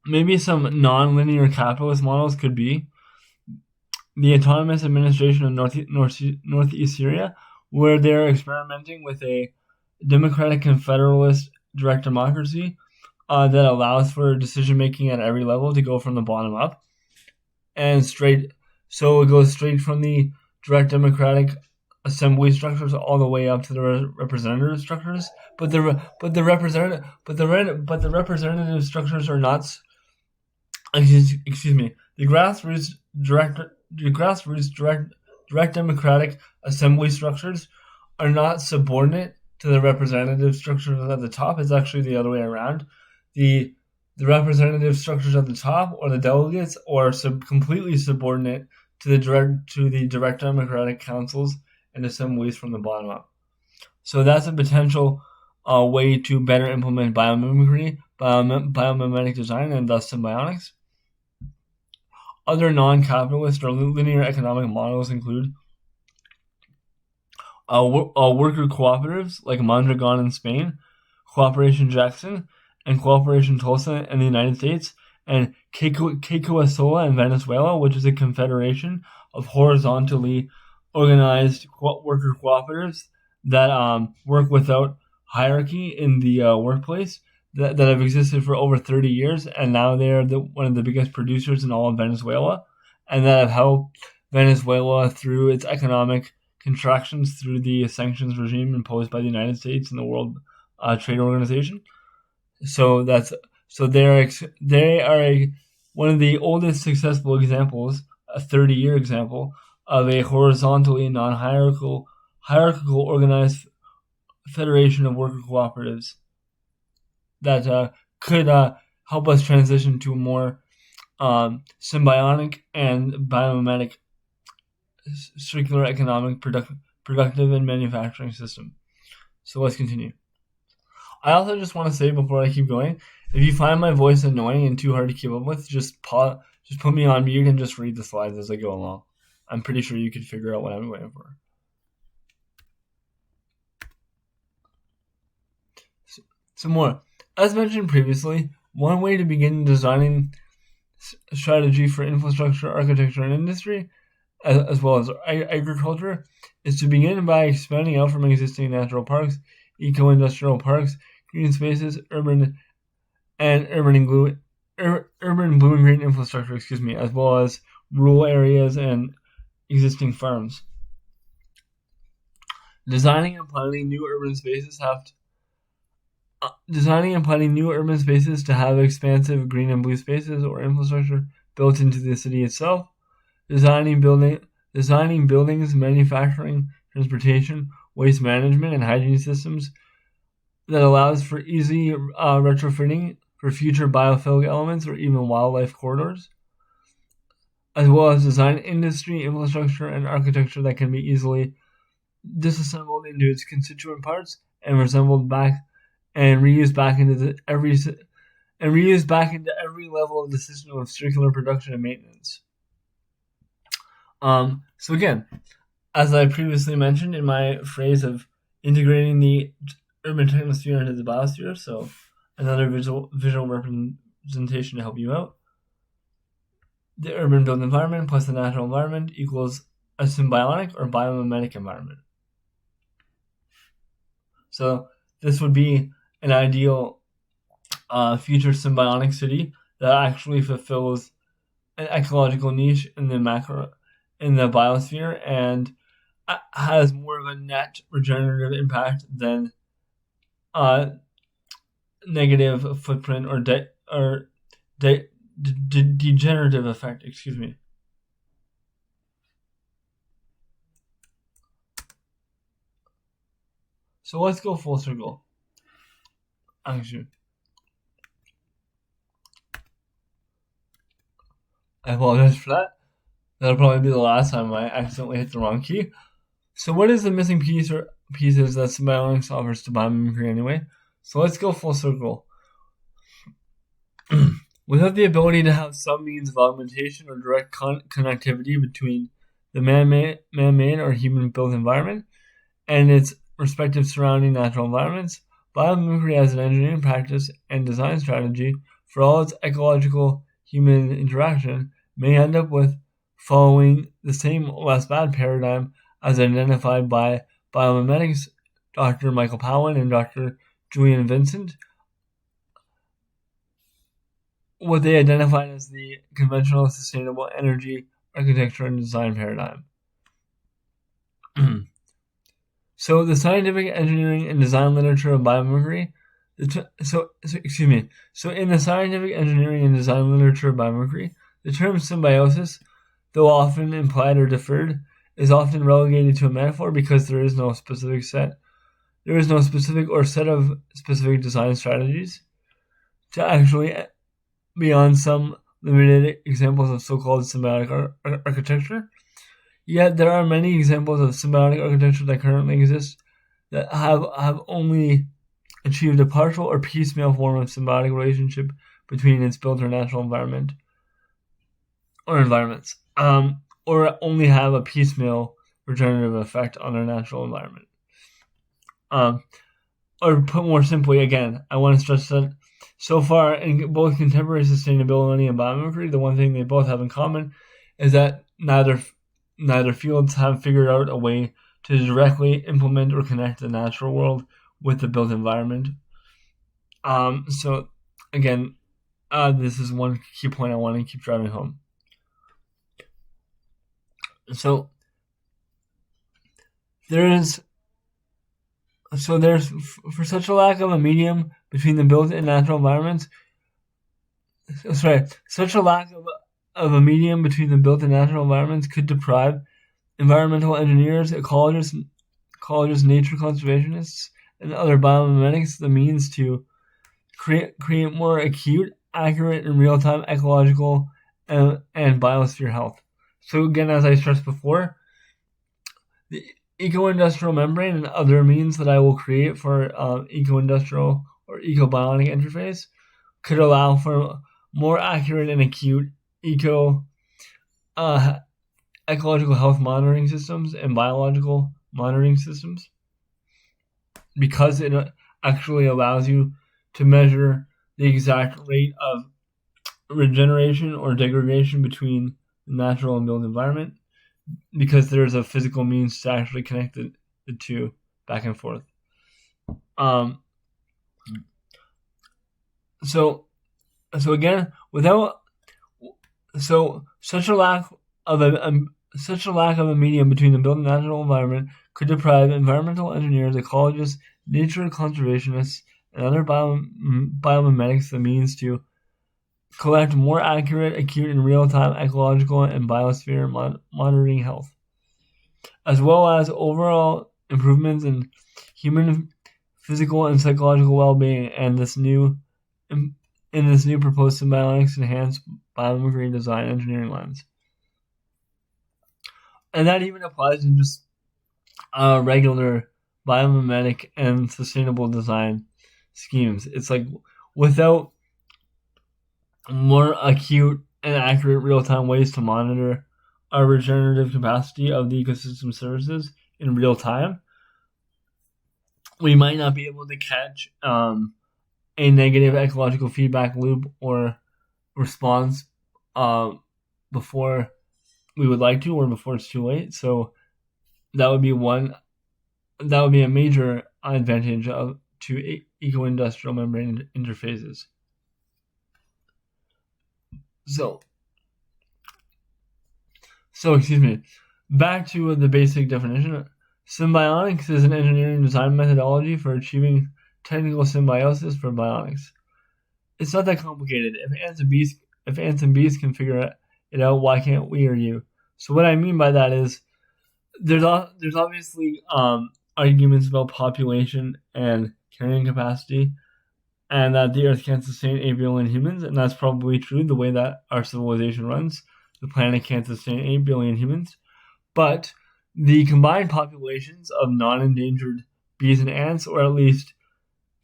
maybe some non-linear capitalist models could be the autonomous administration of Northeast Syria, where they're experimenting with a democratic and federalist direct democracy that allows for decision making at every level to go from the bottom up and straight. So it goes straight from the direct democratic assembly structures all the way up to the representative structures. But the representative structures are not. Excuse me. The grassroots direct democratic assembly structures are not subordinate to the representative structures at the top. It's actually the other way around. The representative structures at the top, or the delegates, are completely subordinate to the direct democratic councils and assemblies from the bottom up. So that's a potential way to better implement biomimicry, biomimetic design, and thus symbiotics. Other non-capitalist or linear economic models include worker cooperatives like Mondragon in Spain, Cooperation Jackson, and Cooperation Tulsa in the United States, and Quecoasola in Venezuela, which is a confederation of horizontally organized worker cooperatives that work without hierarchy in the workplace, that have existed for over 30 years, and now they're one of the biggest producers in all of Venezuela, and that have helped Venezuela through its economic contractions through the sanctions regime imposed by the United States and the World Trade Organization. So they are one of the oldest successful examples, a 30-year example of a horizontally non-hierarchical organized federation of worker cooperatives that could help us transition to a more symbiotic and biomimetic circular economic productive and manufacturing system. So let's continue. I also just want to say before I keep going, if you find my voice annoying and too hard to keep up with, just put me on mute and just read the slides as I go along. I'm pretty sure you could figure out what I'm waiting for. Some more. As mentioned previously, one way to begin designing strategy for infrastructure, architecture, and industry, as well as agriculture, is to begin by expanding out from existing natural parks, eco-industrial parks, green spaces, urban blue and green infrastructure, as well as rural areas and existing farms. Designing and planning new urban spaces to have expansive green and blue spaces or infrastructure built into the city itself. Designing buildings, manufacturing, transportation, waste management, and hygiene systems that allows for easy retrofitting for future biophilic elements or even wildlife corridors, as well as design industry, infrastructure, and architecture that can be easily disassembled into its constituent parts and reused back into every level of the system of circular production and maintenance. So again, as I previously mentioned in my phrase of integrating the urban technosphere into the biosphere, so another visual representation to help you out. The urban built environment plus the natural environment equals a symbiotic or biomimetic environment. So this would be an ideal future symbiotic city that actually fulfills an ecological niche in the biosphere and has more of a net regenerative impact than negative footprint or degenerative effect. Excuse me. So let's go full circle. Actually, I apologize for that. That'll probably be the last time I accidentally hit the wrong key. So what is the missing piece or pieces that Symbiotics offers to biomimicry anyway? So let's go full circle. Without the ability to have some means of augmentation or direct connectivity between the man-made or human-built environment and its respective surrounding natural environments, biomimicry as an engineering practice and design strategy for all its ecological human interaction may end up with following the same less bad paradigm as identified by biomimetics Dr. Michael Powan and Dr. Julian Vincent, what they identified as the conventional sustainable energy architecture and design paradigm. So the scientific engineering and design literature of biomimicry, so in the scientific engineering and design literature of biomimicry, the term symbiosis, though often implied or deferred, is often relegated to a metaphor because there is no specific set or set of specific design strategies to actually beyond some limited examples of so-called symbiotic architecture. Yet there are many examples of symbiotic architecture that currently exist that have only achieved a partial or piecemeal form of symbiotic relationship between its built or natural environment or environments, or only have a piecemeal regenerative effect on their natural environment. Or put more simply, again, I want to stress that so far in both contemporary sustainability and biomimicry, the one thing they both have in common is that neither fields have figured out a way to directly implement or connect the natural world with the built environment. So again, this is one key point I want to keep driving home. So there's for such a lack of a medium between the built and natural environments. Such a lack of a medium between the built and natural environments could deprive environmental engineers, ecologists, nature conservationists, and other biomimetics the means to create more acute, accurate, and real-time ecological and biosphere health. So again, as I stressed before, the eco-industrial membrane and other means that I will create for eco-industrial or eco-bionic interface could allow for more accurate and acute ecological health monitoring systems and biological monitoring systems, because it actually allows you to measure the exact rate of regeneration or degradation between the natural and built environment, because there's a physical means to actually connect the two back and forth. So again, such a lack of a medium between the built and natural environment could deprive environmental engineers, ecologists, nature conservationists, and other biomimetics the means to collect more accurate, acute, and real-time ecological and biosphere monitoring health, as well as overall improvements in human physical and psychological well-being, and this new proposed symbiotics enhanced biomimicry design engineering lens. And that even applies in just regular biomimetic and sustainable design schemes. It's like without more acute and accurate real-time ways to monitor our regenerative capacity of the ecosystem services in real time, we might not be able to catch a negative ecological feedback loop or response before we would like to, or before it's too late. So that would be a major advantage to eco-industrial membrane interfaces. So back to the basic definition. Symbiotics is an engineering design methodology for achieving technical symbiosis for bionics. It's not that complicated. If ants and bees can figure it out, why can't we or you? So what I mean by that is there's obviously arguments about population and carrying capacity, and that the Earth can't sustain 8 billion humans, and that's probably true the way that our civilization runs. The planet can't sustain 8 billion humans, but the combined populations of non-endangered bees and ants, or at least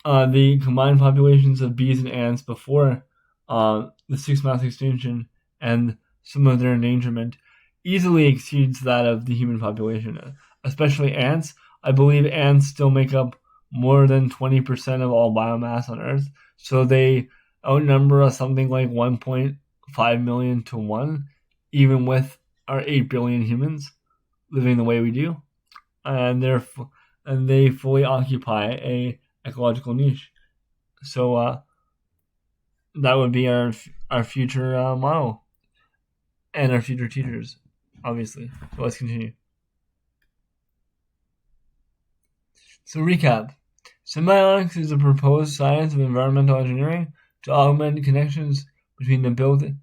the combined populations of bees and ants before the sixth mass extinction and some of their endangerment, easily exceeds that of the human population, especially ants. I believe ants still make up more than 20% of all biomass on Earth, so they outnumber us something like 1.5 million to 1, even with our 8 billion humans living the way we do, and they fully occupy a ecological niche. So that would be our future model and our future teachers, obviously. So let's continue. So recap. Symbiotics is a proposed science of environmental engineering to augment connections between the built in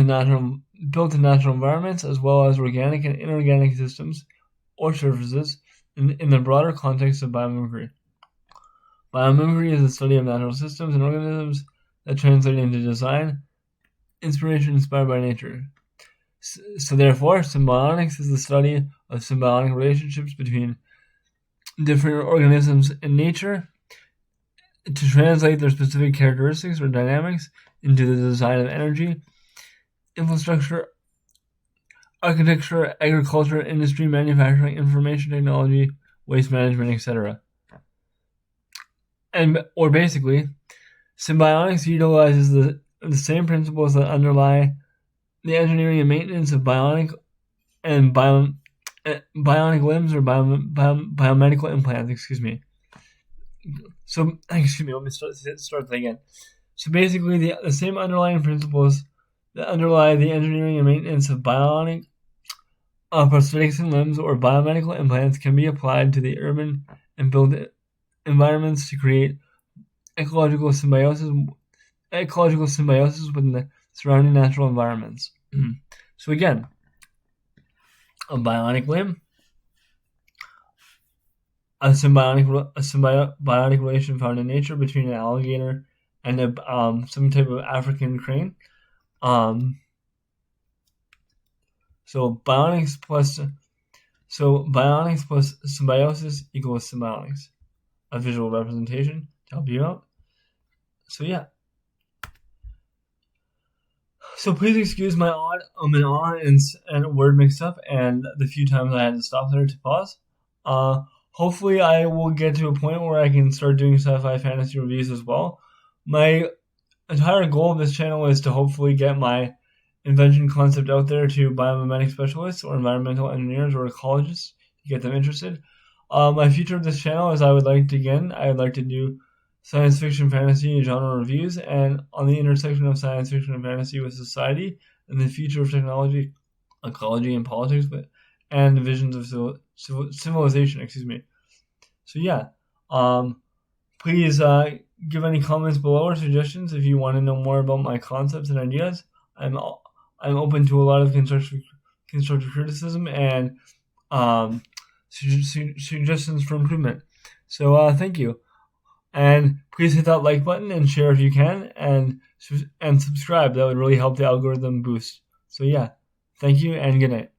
natural environments as well as organic and inorganic systems or surfaces in the broader context of biomimicry. Biomimicry is the study of natural systems and organisms that translate into design, inspiration inspired by nature. So therefore, symbiotics is the study of symbiotic relationships between different organisms in nature to translate their specific characteristics or dynamics into the design of energy, infrastructure, architecture, agriculture, industry, manufacturing, information technology, waste management, etc. Or basically, symbiotics utilizes the same principles that underlie the engineering and maintenance of bionic limbs or biomedical implants. So, let me start that again. So basically, the same underlying principles that underlie the engineering and maintenance of bionic prosthetics and limbs or biomedical implants can be applied to the urban and built environments to create ecological symbiosis within the surrounding natural environments. So again, a bionic limb, a symbiotic relation found in nature between an alligator and some type of African crane. So bionics plus symbiosis equals symbiotics. A visual representation to help you out. So yeah. So please excuse my odd and word mix up and the few times I had to stop there to pause. Hopefully I will get to a point where I can start doing sci-fi fantasy reviews as well. My entire goal of this channel is to hopefully get my invention concept out there to biomimetic specialists or environmental engineers or ecologists to get them interested. My future of this channel is I would like to do science fiction fantasy genre reviews and on the intersection of science fiction and fantasy with society and the future of technology, ecology, and politics, and visions of civilization. So yeah, please give any comments below or suggestions if you want to know more about my concepts and ideas. I'm open to a lot of constructive criticism and suggestions for improvement. So thank you, and please hit that like button and share if you can, and subscribe. That would really help the algorithm boost. So yeah, thank you and good night.